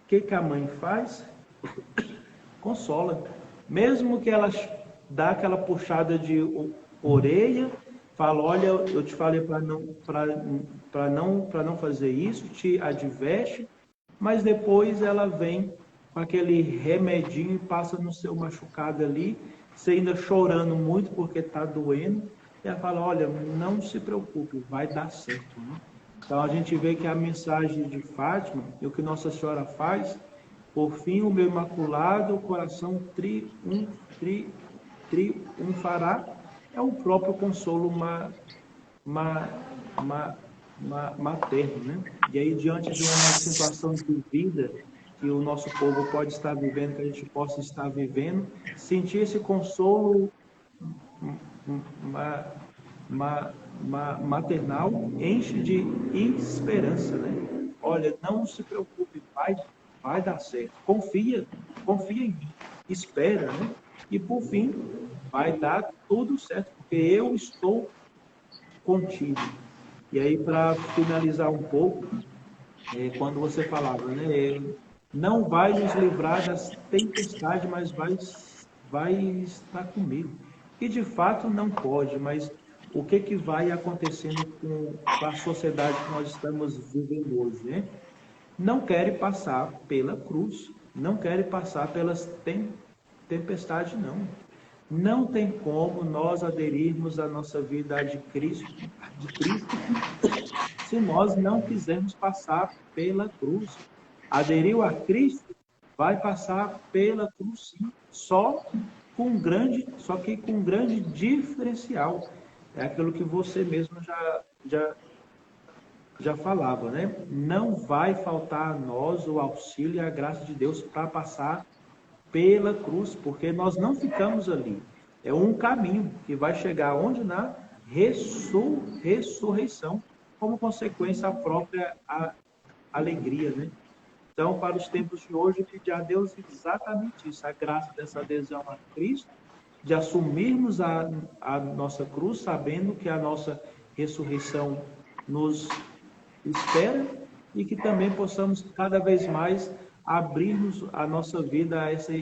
que a mãe faz? Consola. Mesmo que ela dá aquela puxada de orelha, fala: olha, eu te falei para não fazer isso, te adverte, mas depois ela vem com aquele remedinho e passa no seu machucado ali, você ainda chorando muito porque está doendo, E ela fala, olha, não se preocupe, vai dar certo, né? Então a gente vê que a mensagem de Fátima, e o que Nossa Senhora faz, por fim o meu imaculado coração triunfará, é o próprio consolo ma, materno, né? E aí, diante de uma situação de vida que o nosso povo pode estar vivendo, que a gente possa estar vivendo, sentir esse consolo maternal enche de esperança, né? Olha, não se preocupe, vai dar certo. Confia em mim, espera, né? E por fim, vai dar tudo certo, porque eu estou contigo. E aí, para finalizar um pouco, quando você falava, né? Não vai nos livrar das tempestades, mas vai estar comigo. E de fato não pode, mas o que vai acontecendo com a sociedade que nós estamos vivendo hoje, né? Não querem passar pela cruz, não querem passar pelas tempestades, não. Não tem como nós aderirmos à nossa vida de Cristo, se nós não quisermos passar pela cruz. Aderiu a Cristo, vai passar pela cruz, sim, só que com um grande diferencial. É aquilo que você mesmo já falava, né? Não vai faltar a nós o auxílio e a graça de Deus para passar pela cruz, porque nós não ficamos ali. É um caminho que vai chegar onde? Na ressurreição, como consequência a própria alegria, né? Então, para os tempos de hoje, pedir a Deus exatamente isso, a graça dessa adesão a Cristo, de assumirmos a nossa cruz, sabendo que a nossa ressurreição nos espera e que também possamos cada vez mais abrirmos a nossa vida a essa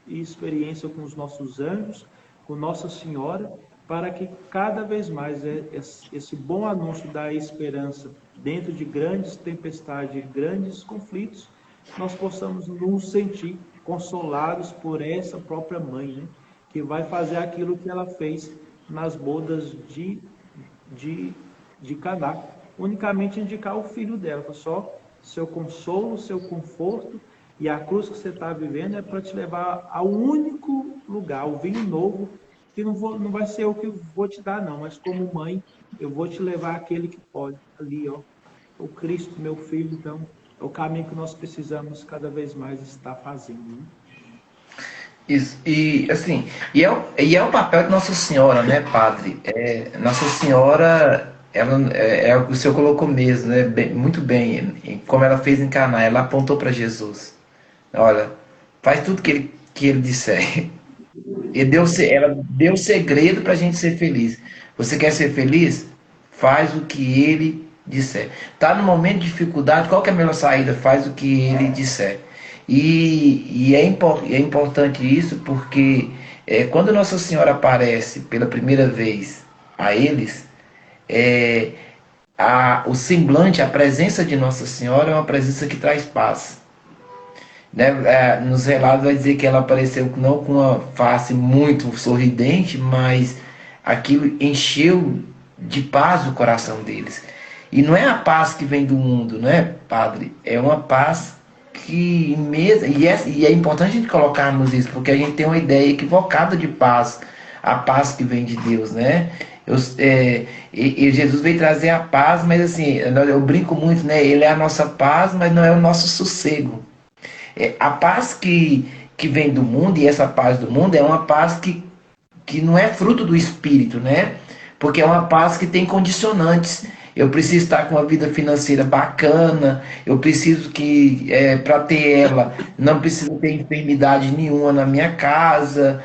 experiência com os nossos anjos, com Nossa Senhora, para que cada vez mais esse bom anúncio da esperança dentro de grandes tempestades, grandes conflitos, nós possamos nos sentir consolados por essa própria mãe, né? Que vai fazer aquilo que ela fez nas bodas de Caná, unicamente indicar o filho dela, só seu consolo, seu conforto, e a cruz que você está vivendo é para te levar ao único lugar, ao vinho novo, que não vai ser eu que vou te dar, não, mas como mãe, eu vou te levar àquele que pode, ali, ó, o Cristo, meu filho. Então, é o caminho que nós precisamos cada vez mais estar fazendo, né? Isso, e assim, o papel de Nossa Senhora, né, padre? Nossa Senhora, ela, o senhor colocou mesmo, né, muito bem, como ela fez em Caná, ela apontou para Jesus. Olha, faz tudo que ele disser. Ela deu o segredo para a gente ser feliz. Você quer ser feliz? Faz o que ele disser. Tá no momento de dificuldade, qual que é a melhor saída? Faz o que ele disser. E é importante isso porque quando Nossa Senhora aparece pela primeira vez a eles, o semblante, a presença de Nossa Senhora é uma presença que traz paz. Né? Nos relatos vai dizer que ela apareceu não com uma face muito sorridente, mas aquilo encheu de paz o coração deles. E não é a paz que vem do mundo, não é, padre? É uma paz que mesmo, e é importante a gente colocarmos isso, porque a gente tem uma ideia equivocada de paz, a paz que vem de Deus, né? Jesus veio trazer a paz, mas assim, eu brinco muito, né? Ele é a nossa paz, mas não é o nosso sossego. A paz que vem do mundo, e essa paz do mundo é uma paz que não é fruto do Espírito, né? Porque é uma paz que tem condicionantes. Eu preciso estar com uma vida financeira bacana, eu preciso que, para ter ela, não preciso ter enfermidade nenhuma na minha casa.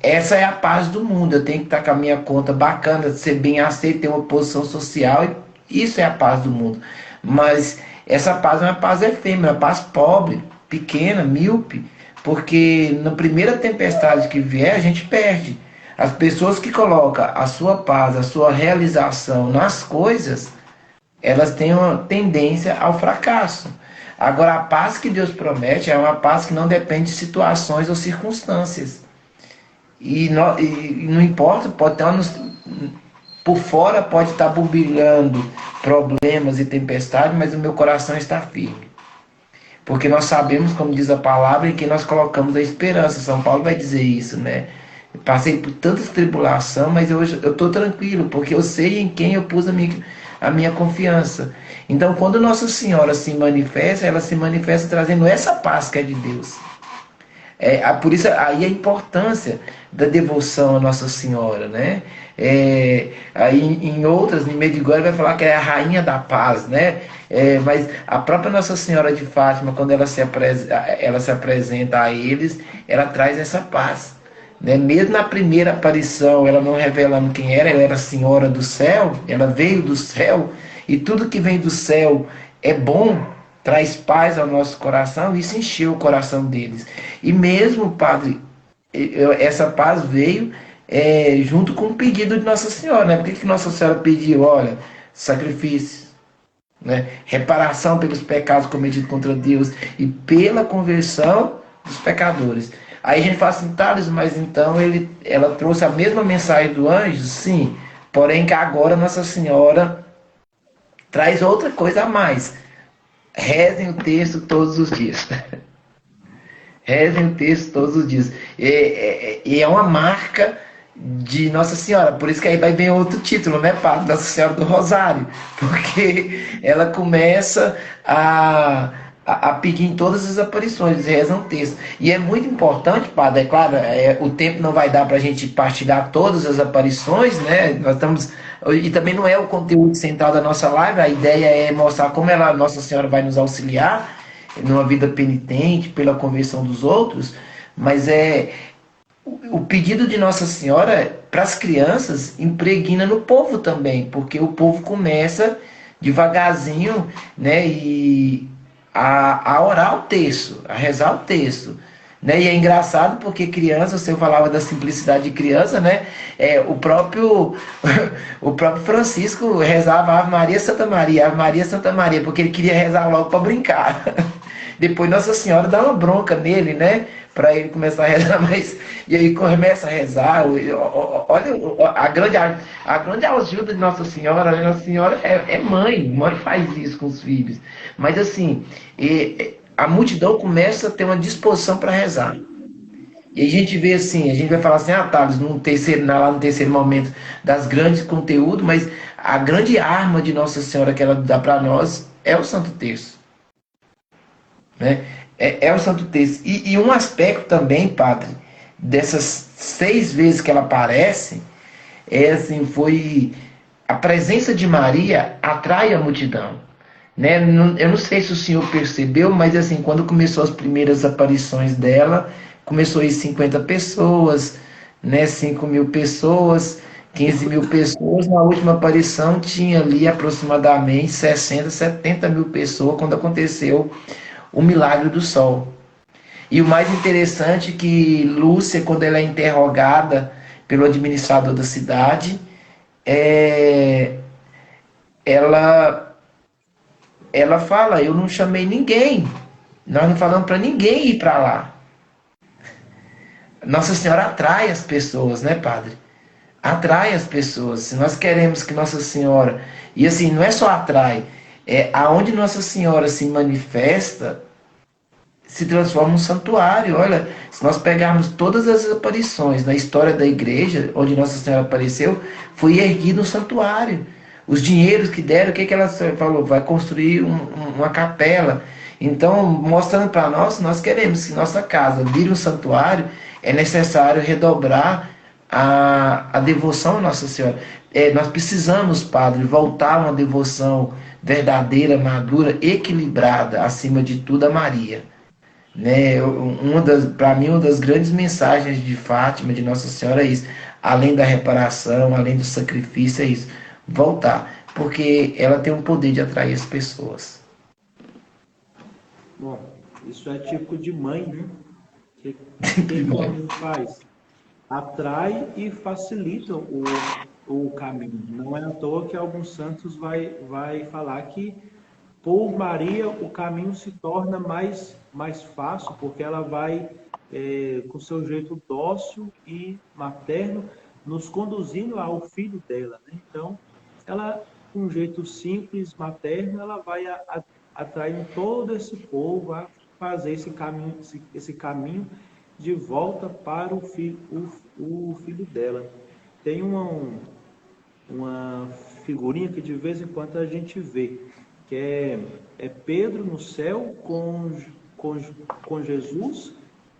Essa é a paz do mundo. Eu tenho que estar com a minha conta bacana, ser bem aceito, ter uma posição social. Isso é a paz do mundo. Mas essa paz é uma paz efêmera, uma paz pobre, pequena, míope, porque na primeira tempestade que vier, a gente perde. As pessoas que colocam a sua paz, a sua realização nas coisas, elas têm uma tendência ao fracasso. Agora, a paz que Deus promete é uma paz que não depende de situações ou circunstâncias. e não importa, pode ter por fora pode estar borbulhando problemas e tempestades, mas o meu coração está firme. Porque nós sabemos, como diz a palavra, em que nós colocamos a esperança. São Paulo vai dizer isso, né? Eu passei por tanta tribulação, mas hoje eu estou tranquilo, porque eu sei em quem eu pus a minha confiança. Então, quando Nossa Senhora se manifesta, ela se manifesta trazendo essa paz que é de Deus. Por isso aí a importância da devoção a Nossa Senhora, né? Aí em outras, em Medjugorje vai falar que é a rainha da paz, né? Mas a própria Nossa Senhora de Fátima, quando ela se apresenta a eles, ela traz essa paz, né? Mesmo na primeira aparição, ela não revelando quem era, ela era Senhora do céu, ela veio do céu, e tudo que vem do céu é bom, traz paz ao nosso coração, e isso encheu o coração deles. E mesmo, Padre, essa paz veio junto com o pedido de Nossa Senhora, né? Por que Nossa Senhora pediu? Olha, sacrifício, né? Reparação pelos pecados cometidos contra Deus e pela conversão dos pecadores. Aí a gente fala assim, Thales, mas então ela trouxe a mesma mensagem do anjo? Sim, porém que agora Nossa Senhora traz outra coisa a mais. Rezem o texto todos os dias. Rezem o texto todos os dias. E é uma marca de Nossa Senhora. Por isso que aí vai bem outro título, né, Padre? Nossa Senhora do Rosário. Porque ela começa a pedir em todas as aparições, rezam o texto. E é muito importante, Padre, é claro, o tempo não vai dar para a gente partilhar todas as aparições, né? Nós estamos... E também não é o conteúdo central da nossa live, a ideia é mostrar como Nossa Senhora vai nos auxiliar numa vida penitente, pela conversão dos outros, mas o pedido de Nossa Senhora para as crianças impregna no povo também, porque o povo começa devagarzinho, né, a orar o texto, a rezar o texto. Né? E é engraçado porque criança, você falava da simplicidade de criança, né? O próprio Francisco rezava Ave Maria, Santa Maria, porque ele queria rezar logo para brincar. Depois Nossa Senhora dá uma bronca nele, né? Para ele começar a rezar mais. E aí começa a rezar. Olha a grande ajuda de Nossa Senhora. Né? Nossa Senhora é mãe faz isso com os filhos. Mas assim, a multidão começa a ter uma disposição para rezar. E a gente vê assim, a gente vai falar assim, Thales, lá no terceiro momento das grandes conteúdos, mas a grande arma de Nossa Senhora que ela dá para nós é o Santo Terço. Né? É o Santo Terço. E um aspecto também, Padre, dessas 6 vezes que ela aparece, foi a presença de Maria atrai a multidão. Né? Eu não sei se o senhor percebeu, mas assim, quando começou as primeiras aparições dela, começou aí 50 pessoas, né? 5.000 pessoas, 15.000 pessoas. Na última aparição tinha ali aproximadamente 60, 70.000 pessoas quando aconteceu o milagre do sol. E o mais interessante é que Lúcia, quando ela é interrogada pelo administrador da cidade, ela fala, eu não chamei ninguém, nós não falamos para ninguém ir para lá. Nossa Senhora atrai as pessoas, né, Padre? Atrai as pessoas. Se nós queremos que Nossa Senhora... E assim, não é só atrai, aonde Nossa Senhora se manifesta, se transforma um santuário. Olha, se nós pegarmos todas as aparições na história da igreja, onde Nossa Senhora apareceu, foi erguido um santuário. Os dinheiros que deram, o que ela falou? Vai construir uma capela. Então, mostrando para nós queremos que nossa casa vire um santuário, é necessário redobrar a devoção à Nossa Senhora. Nós precisamos, Padre, voltar a uma devoção verdadeira, madura, equilibrada, acima de tudo, a Maria. Né? Para mim, uma das grandes mensagens de Fátima, de Nossa Senhora, é isso. Além da reparação, além do sacrifício, é isso. Voltar, porque ela tem um poder de atrair as pessoas. Bom, isso é tipo de mãe, né? Que a mãe faz? Atrai e facilita o caminho. Não é à toa que alguns santos vai falar que por Maria o caminho se torna mais fácil, porque ela vai com seu jeito dócil e materno, nos conduzindo ao filho dela, né? Então, ela, com um jeito simples, materno, ela vai atraindo todo esse povo a fazer esse caminho de volta para o filho dela. Tem uma figurinha que de vez em quando a gente vê, que é Pedro no céu com Jesus,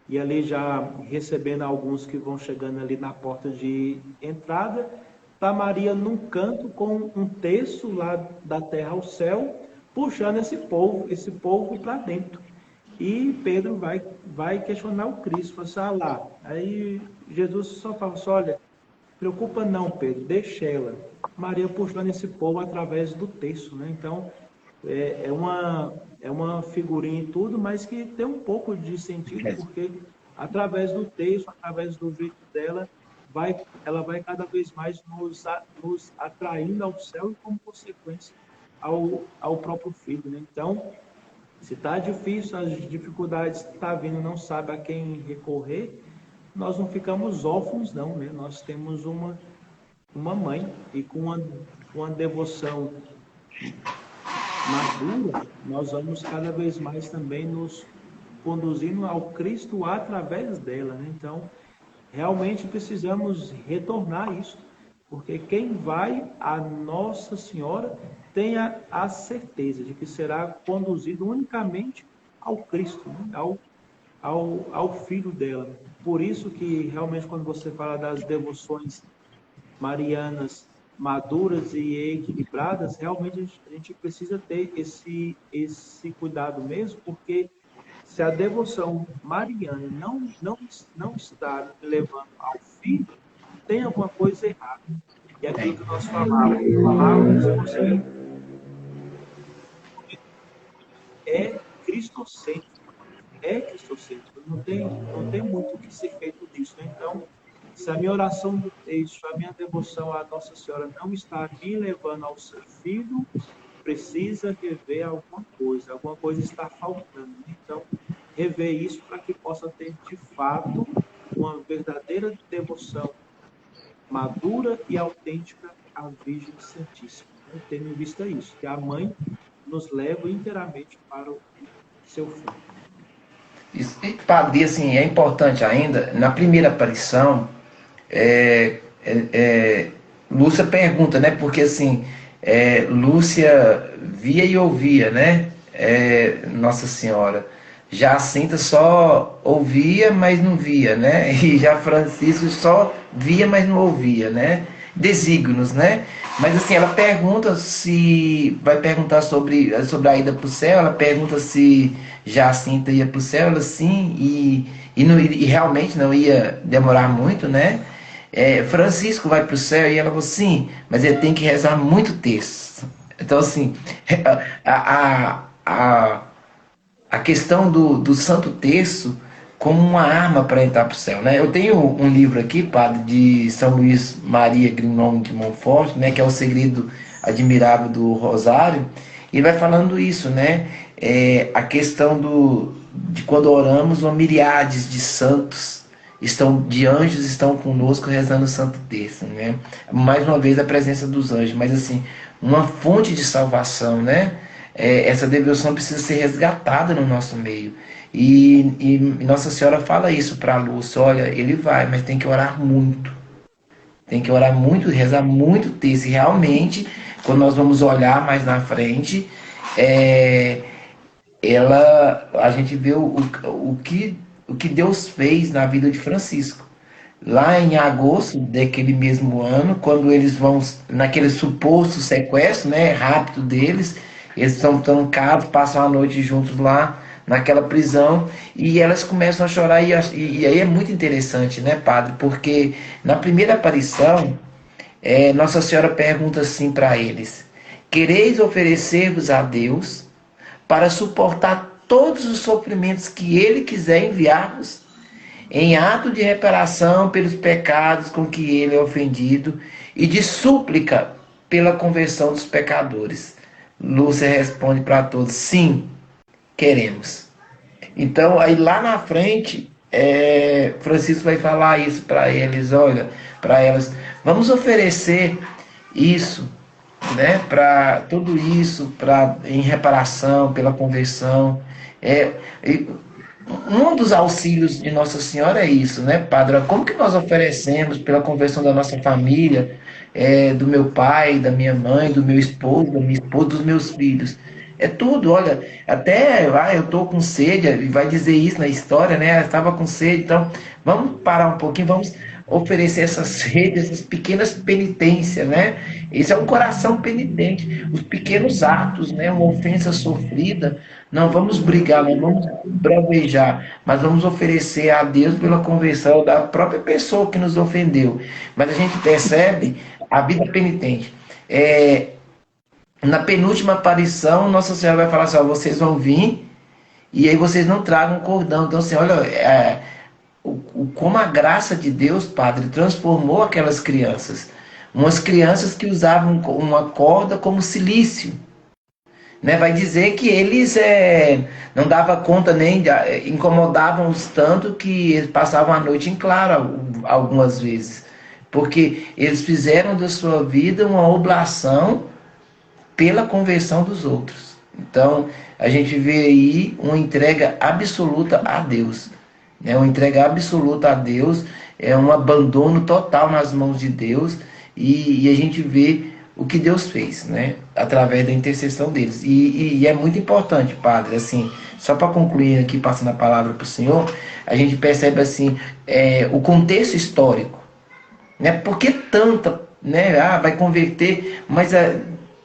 e ali já recebendo alguns que vão chegando ali na porta de entrada. Está Maria num canto com um terço lá da terra ao céu, puxando esse povo para dentro. E Pedro vai questionar o Cristo, fala assim, lá. Aí Jesus só fala assim, olha, preocupa não, Pedro, deixa ela. Maria puxando esse povo através do terço, né? Então, é uma figurinha e tudo, mas que tem um pouco de sentido, porque através do texto, através do jeito dela, ela vai cada vez mais nos atraindo ao céu e, como consequência, ao próprio filho, né? Então, se está difícil, as dificuldades estão vindo, não sabe a quem recorrer, nós não ficamos órfãos, não, né? Nós temos uma mãe, e com uma devoção madura, nós vamos cada vez mais também nos conduzindo ao Cristo através dela, né? Então, realmente precisamos retornar isso, porque quem vai a Nossa Senhora tenha a certeza de que será conduzido unicamente ao Cristo, né? ao Filho dela. Por isso que realmente quando você fala das devoções marianas maduras e equilibradas, realmente a gente precisa ter esse cuidado mesmo, porque se a devoção mariana não está levando ao filho, tem alguma coisa errada. E aquilo que nós falávamos você é cristocêntrico. É cristocêntrico. Não tem muito o que ser feito disso. Né? Então, se a minha oração do texto, a minha devoção à Nossa Senhora não está me levando ao seu filho, precisa rever alguma coisa está faltando. Então, rever isso para que possa ter, de fato, uma verdadeira devoção madura e autêntica à Virgem Santíssima. Eu tenho em vista isso, que a mãe nos leva inteiramente para o seu filho. Isso, e, padre, assim, é importante ainda, na primeira aparição, Lúcia pergunta, né? Porque assim, Lúcia via e ouvia, né? Nossa Senhora. Jacinta só ouvia, mas não via, né? E já Francisco só via, mas não ouvia, né? Desígnios, né? Mas assim, ela pergunta se... Vai perguntar sobre a ida para o céu, ela pergunta se Jacinta ia para o céu, ela sim, e realmente não ia demorar muito, né? Francisco vai para o céu, e ela falou, sim, mas ele tem que rezar muito texto. Então assim, a questão do Santo Terço como uma arma para entrar para o céu, né? Eu tenho um livro aqui, padre, de São Luís Maria Grignon de Montfort, né, que é o Segredo Admirável do Rosário, e vai falando isso, né? A questão de quando oramos, uma miríades de santos de anjos estão conosco rezando o Santo Terço, né? Mais uma vez a presença dos anjos, mas assim, uma fonte de salvação, né? Essa devoção precisa ser resgatada no nosso meio. E Nossa Senhora fala isso para a Lúcia, olha, ele vai, mas tem que orar muito. Tem que orar muito, rezar muito texto. E realmente, quando nós vamos olhar mais na frente, a gente vê o que Deus fez na vida de Francisco. Lá em agosto daquele mesmo ano, quando eles vão naquele suposto sequestro, né, rápido deles, eles estão trancados, passam a noite juntos lá naquela prisão, e elas começam a chorar, e aí é muito interessante, né, padre, porque na primeira aparição, Nossa Senhora pergunta assim para eles, quereis oferecer-vos a Deus para suportar todos os sofrimentos que Ele quiser enviar-vos, em ato de reparação pelos pecados com que Ele é ofendido, e de súplica pela conversão dos pecadores. Lúcia responde para todos, sim, queremos. Então, aí lá na frente, Francisco vai falar isso para eles, olha, para elas, vamos oferecer isso, né, para tudo isso, em reparação, pela conversão. É, e um dos auxílios de Nossa Senhora é isso, né, Padre? Como que nós oferecemos pela conversão da nossa família, do meu pai, da minha mãe, do meu esposo, da minha esposa, dos meus filhos? É tudo, olha, até eu estou com sede, e vai dizer isso na história, né? Eu estava com sede, então vamos parar um pouquinho, vamos oferecer essas redes, essas pequenas penitências, né? Esse é um coração penitente, os pequenos atos, né? Uma ofensa sofrida, não vamos brigar, não vamos bravejar, mas vamos oferecer a Deus pela conversão da própria pessoa que nos ofendeu. Mas a gente percebe a vida penitente. Na penúltima aparição, Nossa Senhora vai falar assim: ó, vocês vão vir e aí vocês não tragam cordão. Então, assim, olha, como a graça de Deus, Padre, transformou aquelas crianças. Umas crianças que usavam uma corda como cilício. Né? Vai dizer que eles não davam conta nem, incomodavam-os tanto que eles passavam a noite em claro algumas vezes. Porque eles fizeram da sua vida uma oblação pela conversão dos outros. Então, a gente vê aí uma entrega absoluta a Deus. Né? Uma entrega absoluta a Deus, é um abandono total nas mãos de Deus, e a gente vê o que Deus fez, né? Através da intercessão deles. E é muito importante, Padre, assim, só para concluir aqui, passando a palavra para o Senhor, a gente percebe assim, o contexto histórico. Né? Por que tanta, né? Vai converter, mas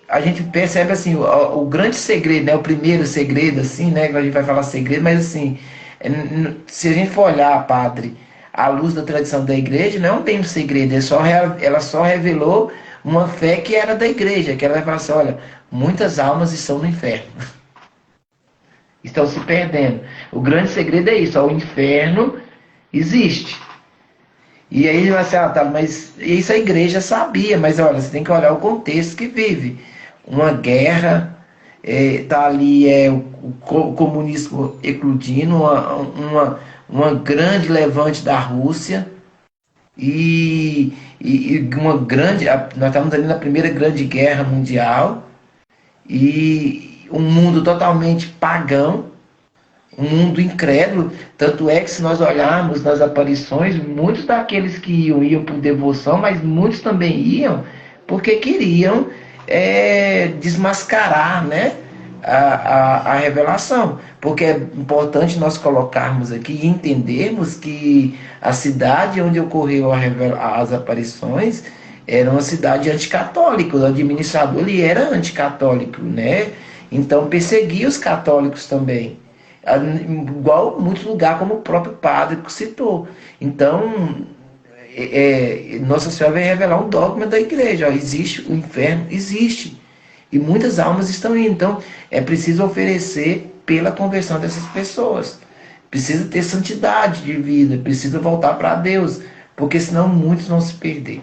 a gente percebe assim, o grande segredo, né? O primeiro segredo, assim, né? A gente vai falar segredo, mas assim, se a gente for olhar, Padre, à luz da tradição da igreja, não é bem um segredo, ela só revelou uma fé que era da igreja, que ela vai falar assim: olha, muitas almas estão no inferno, estão se perdendo. O grande segredo é isso: o inferno existe. E aí você vai assim: tá, mas isso a igreja sabia, mas olha, você tem que olhar o contexto que vive. Uma guerra, tá ali o comunismo eclodindo, uma grande levante da Rússia, e uma grande. Nós estamos ali na primeira grande guerra mundial, e um mundo totalmente pagão, um mundo incrédulo. Tanto é que, se nós olharmos nas aparições, muitos daqueles que iam por devoção, mas muitos também iam porque queriam desmascarar, né, a revelação. Porque é importante nós colocarmos aqui e entendermos que a cidade onde ocorreu as aparições era uma cidade anticatólica. O administrador ele era anticatólico, né? Então perseguia os católicos também, igual muitos lugares, como o próprio padre que citou. Então, Nossa Senhora vai revelar um dogma da igreja: ó, existe o inferno, existe, e muitas almas estão indo. Então, é preciso oferecer pela conversão dessas pessoas. Precisa ter santidade de vida, precisa voltar para Deus, porque senão muitos vão se perder.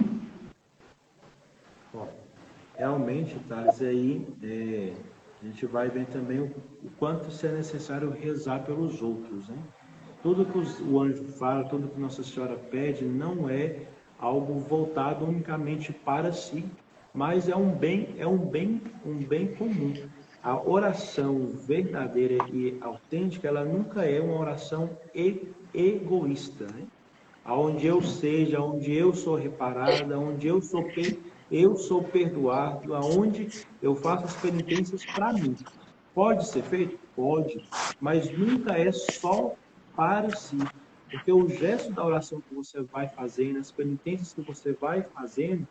Bom, realmente, Thales, aí a gente vai ver também o quanto é necessário rezar pelos outros, né? Tudo que o anjo fala, tudo que Nossa Senhora pede, não é algo voltado unicamente para si, mas é um bem comum. A oração verdadeira e autêntica, ela nunca é uma oração egoísta, né? Aonde eu seja, onde eu sou reparada, onde eu sou perdoado, aonde eu faço as penitências para mim. Pode ser feito? Pode, mas nunca é só para si. Porque o gesto da oração que você vai fazendo, as penitências que você vai fazendo,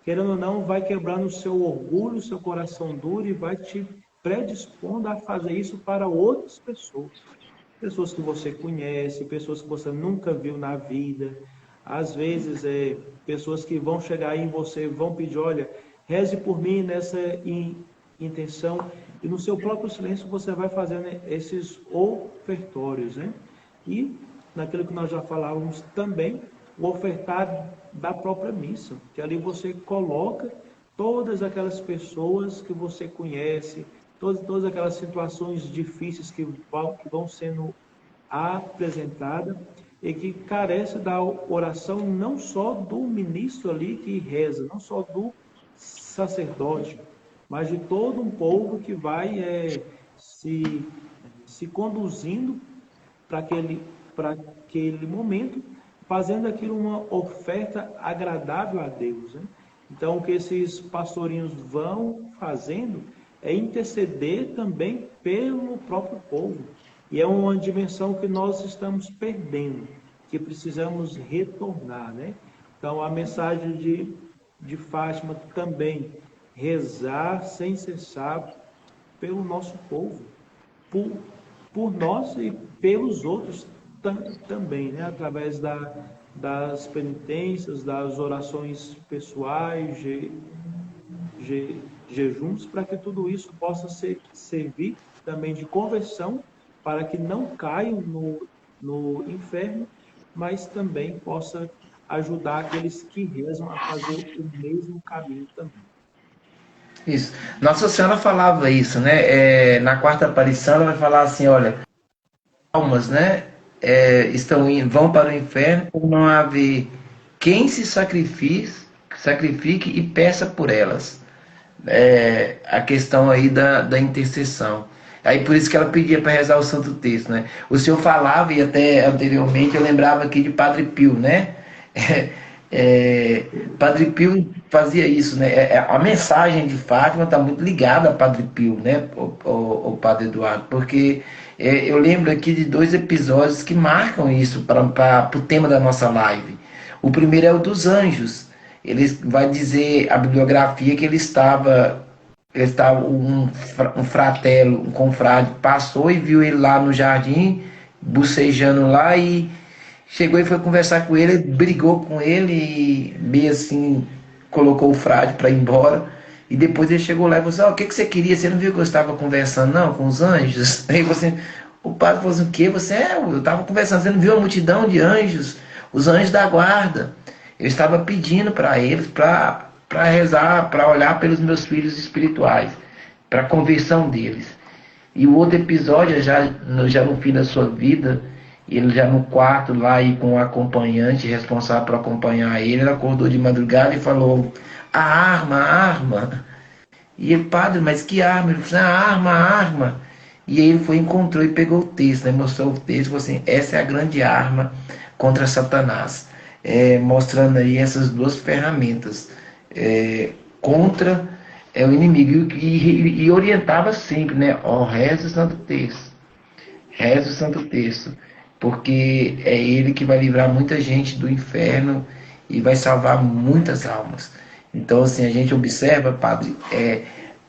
querendo ou não, vai quebrando o seu orgulho, o seu coração duro, e vai te predispondo a fazer isso para outras pessoas. Pessoas que você conhece, pessoas que você nunca viu na vida. Às vezes, pessoas que vão chegar aí em você, vão pedir: olha, reze por mim nessa intenção. E no seu próprio silêncio você vai fazendo esses ofertórios, né? E naquilo que nós já falávamos também, o ofertar da própria missa, que ali você coloca todas aquelas pessoas que você conhece, todas aquelas situações difíceis que vão sendo apresentadas, e que carece da oração não só do ministro ali que reza, não só do sacerdote, mas de todo um povo que vai se conduzindo para aquele momento, fazendo aquilo uma oferta agradável a Deus, né? Então, o que esses pastorinhos vão fazendo é interceder também pelo próprio povo. E é uma dimensão que nós estamos perdendo, que precisamos retornar, né? Então, a mensagem de Fátima também, rezar sem cessar pelo nosso povo, por nós e pelos outros também, né? Através das penitências, das orações pessoais, jejuns, para que tudo isso possa servir também de conversão, para que não caiam no inferno, mas também possa ajudar aqueles que rezam a fazer o mesmo caminho também. Isso. Nossa Senhora falava isso, né? Na quarta aparição ela vai falar assim, olha, almas, né? Vão para o inferno por não haver quem se sacrifique e peça por elas. A questão aí da intercessão. Aí por isso que ela pedia para rezar o Santo Texto, né? O senhor falava, e até anteriormente eu lembrava aqui de Padre Pio, né? Padre Pio fazia isso, né? A mensagem de Fátima está muito ligada a Padre Pio, né? O Padre Eduardo, porque eu lembro aqui de 2 episódios que marcam isso para o tema da nossa live. O primeiro é o dos anjos. Ele vai dizer a bibliografia que ele estava um fratelo, um confrade, passou e viu ele lá no jardim, bocejando lá, e chegou e foi conversar com ele, brigou com ele e meio assim colocou o frade para ir embora. E depois ele chegou lá e falou assim, o que você queria? Você não viu que eu estava conversando não com os anjos? Aí você, o padre falou assim, o quê? Eu estava conversando, você não viu a multidão de anjos? Os anjos da guarda. Eu estava pedindo para eles para rezar, para olhar pelos meus filhos espirituais, para a conversão deles. E o outro episódio, já no fim da sua vida, ele já no quarto lá e com o acompanhante responsável por acompanhar ele acordou de madrugada e falou, a arma. E ele, padre, mas que arma? Ele falou, a arma. E aí ele encontrou e pegou o texto, né? Mostrou o texto e falou assim, essa é a grande arma contra Satanás. Mostrando aí essas 2 ferramentas contra o inimigo, e orientava sempre, né? Reza o Santo Texto, reza o Santo Texto, porque é ele que vai livrar muita gente do inferno e vai salvar muitas almas. Então, assim, a gente observa, padre,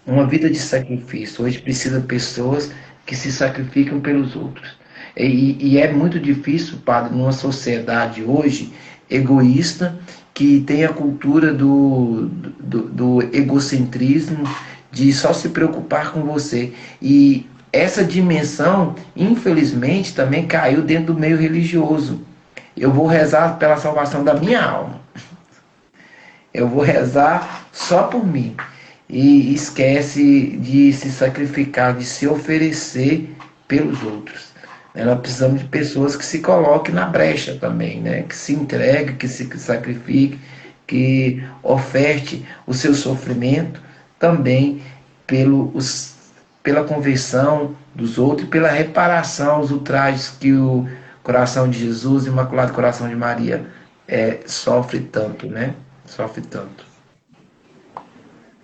uma vida de sacrifício. Hoje precisa de pessoas que se sacrificam pelos outros. E é muito difícil, padre, numa sociedade hoje egoísta, que tem a cultura do egocentrismo, de só se preocupar com você. E essa dimensão, infelizmente, também caiu dentro do meio religioso. Eu vou rezar pela salvação da minha alma. Eu vou rezar só por mim. E esquece de se sacrificar, de se oferecer pelos outros. Nós precisamos de pessoas que se coloquem na brecha também, né? Que se entreguem, que se sacrifiquem, que oferte o seu sofrimento também pela conversão dos outros e pela reparação aos ultrajes que o coração de Jesus e o Imaculado Coração de Maria sofre tanto, né? Sofre tanto.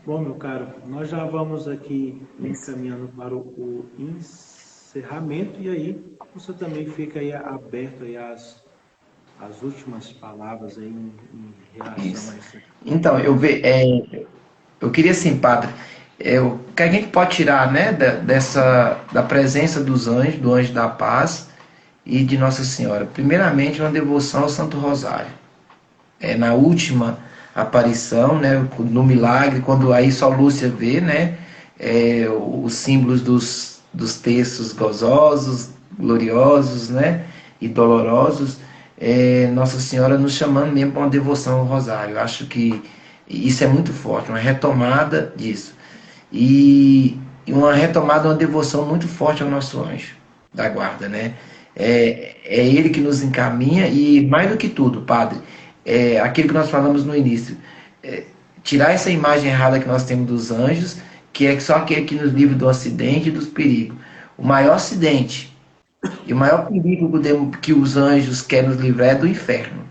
Bom, meu caro, nós já vamos aqui encaminhando para o encerramento, e aí você também fica aí aberto aí às últimas palavras aí em relação Isso. a isso. Então, eu queria assim, padre, o que a gente pode tirar, né, da presença dos anjos, do anjo da paz e de Nossa Senhora? Primeiramente, uma devoção ao Santo Rosário. Na última aparição, né, no milagre, quando aí só Lúcia vê, né, os símbolos dos textos gozosos, gloriosos, né, e dolorosos, Nossa Senhora nos chamando mesmo para uma devoção ao Rosário. Eu acho que isso é muito forte, uma retomada disso. E uma retomada, uma devoção muito forte ao nosso anjo da guarda, né? É Ele que nos encaminha e, mais do que tudo, Padre, é aquilo que nós falamos no início, é, tirar essa imagem errada que nós temos dos anjos, que é só aquele que nos livra do acidente e dos perigos. O maior acidente e o maior perigo que os anjos querem nos livrar é do inferno.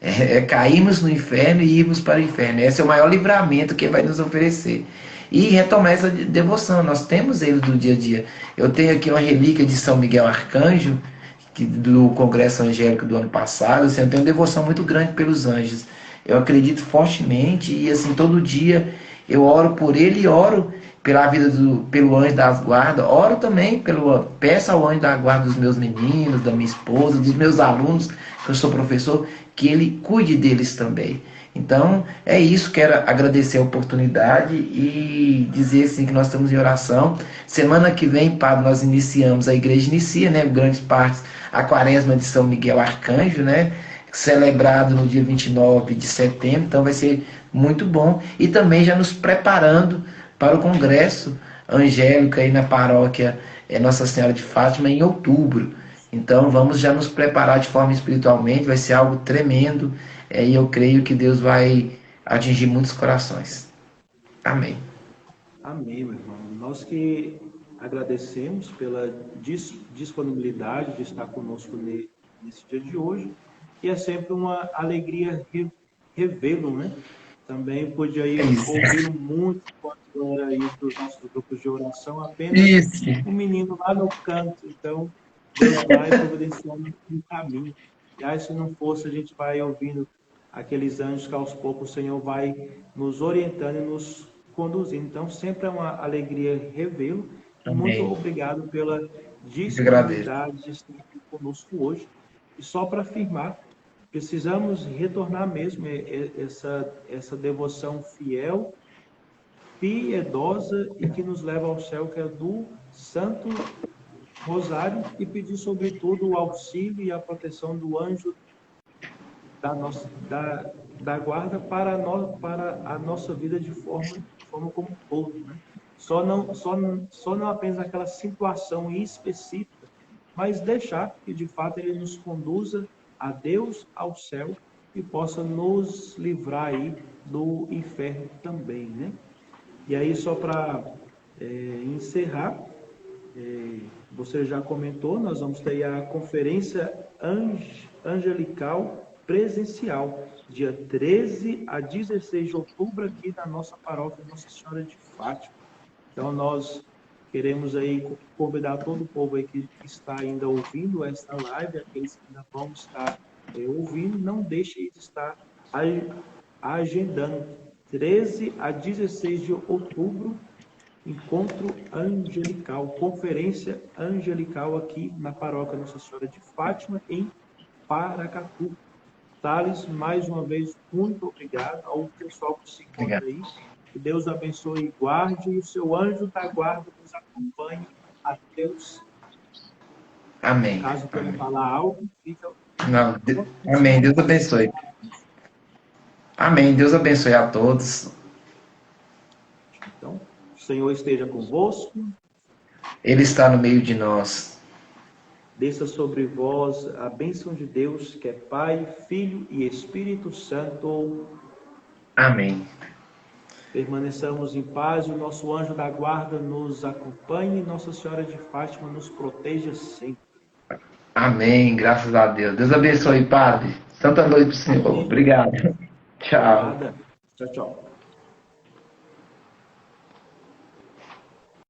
É cairmos no inferno e irmos para o inferno. Esse é o maior livramento que ele vai nos oferecer. E retomar essa devoção. Nós temos ele do dia a dia. Eu tenho aqui uma relíquia de São Miguel Arcanjo, do Congresso Angélico do ano passado. Assim, eu tenho uma devoção muito grande pelos anjos. Eu acredito fortemente e assim todo dia eu oro por ele e oro pela vida pelo anjo da guarda. Oro também peço ao anjo da guarda dos meus meninos, da minha esposa, dos meus alunos, que eu sou professor, que ele cuide deles também. Então, é isso, quero agradecer a oportunidade e dizer assim que nós estamos em oração. Semana que vem, Padre, nós iniciamos, a igreja inicia, né, grandes partes, a quaresma de São Miguel Arcanjo, né, celebrado no dia 29 de setembro, então vai ser muito bom. E também já nos preparando para o congresso angélico aí na paróquia Nossa Senhora de Fátima em outubro. Então vamos já nos preparar de forma espiritualmente, vai ser algo tremendo, e eu creio que Deus vai atingir muitos corações. Amém. Amém, meu irmão. Nós que agradecemos pela disponibilidade de estar conosco nesse dia de hoje, e é sempre uma alegria revê-lo, né? Também pude aí ouvir muito quando era aí dos nossos grupos de oração, apenas um menino lá no canto. Então, Deus vai providenciando um caminho. E aí, se não fosse, a gente vai ouvindo aqueles anjos que aos poucos o Senhor vai nos orientando e nos conduzindo. Então, sempre é uma alegria revê-lo. Muito obrigado pela disponibilidade de estar aqui conosco hoje. E só para afirmar, precisamos retornar mesmo essa devoção fiel, piedosa e que nos leva ao céu, que é do Santo Rosário, e pedir, sobretudo, o auxílio e a proteção do anjo da guarda para a nossa vida de forma como um todo, né? Só não apenas aquela situação específica, mas deixar que, de fato, ele nos conduza a Deus, ao céu, e possa nos livrar aí do inferno também, né? E aí, só para encerrar, você já comentou, nós vamos ter a conferência angelical presencial, dia 13 a 16 de outubro, aqui na nossa paróquia Nossa Senhora de Fátima. Então, nós queremos aí convidar todo o povo aí que está ainda ouvindo esta live, aqueles que ainda vão estar ouvindo, não deixe de estar agendando. 13 a 16 de outubro, encontro angelical, conferência angelical aqui na paróquia Nossa Senhora de Fátima, em Paracatu. Thales, mais uma vez, muito obrigado ao pessoal que se encontra aí. Que Deus abençoe e guarde, e o seu anjo da guarda nos acompanhe até os... Amém. Caso queira falar algo, fica... Não, amém. Deus abençoe. Amém. Deus abençoe a todos. Então, o Senhor esteja convosco. Ele está no meio de nós. Desça sobre vós a bênção de Deus, que é Pai, Filho e Espírito Santo. Amém. Permaneçamos em paz, o nosso anjo da guarda nos acompanhe e Nossa Senhora de Fátima nos proteja sempre. Amém, graças a Deus. Deus abençoe, Padre. Santa noite para o Senhor. Obrigado. Tchau. Nada. Tchau, tchau.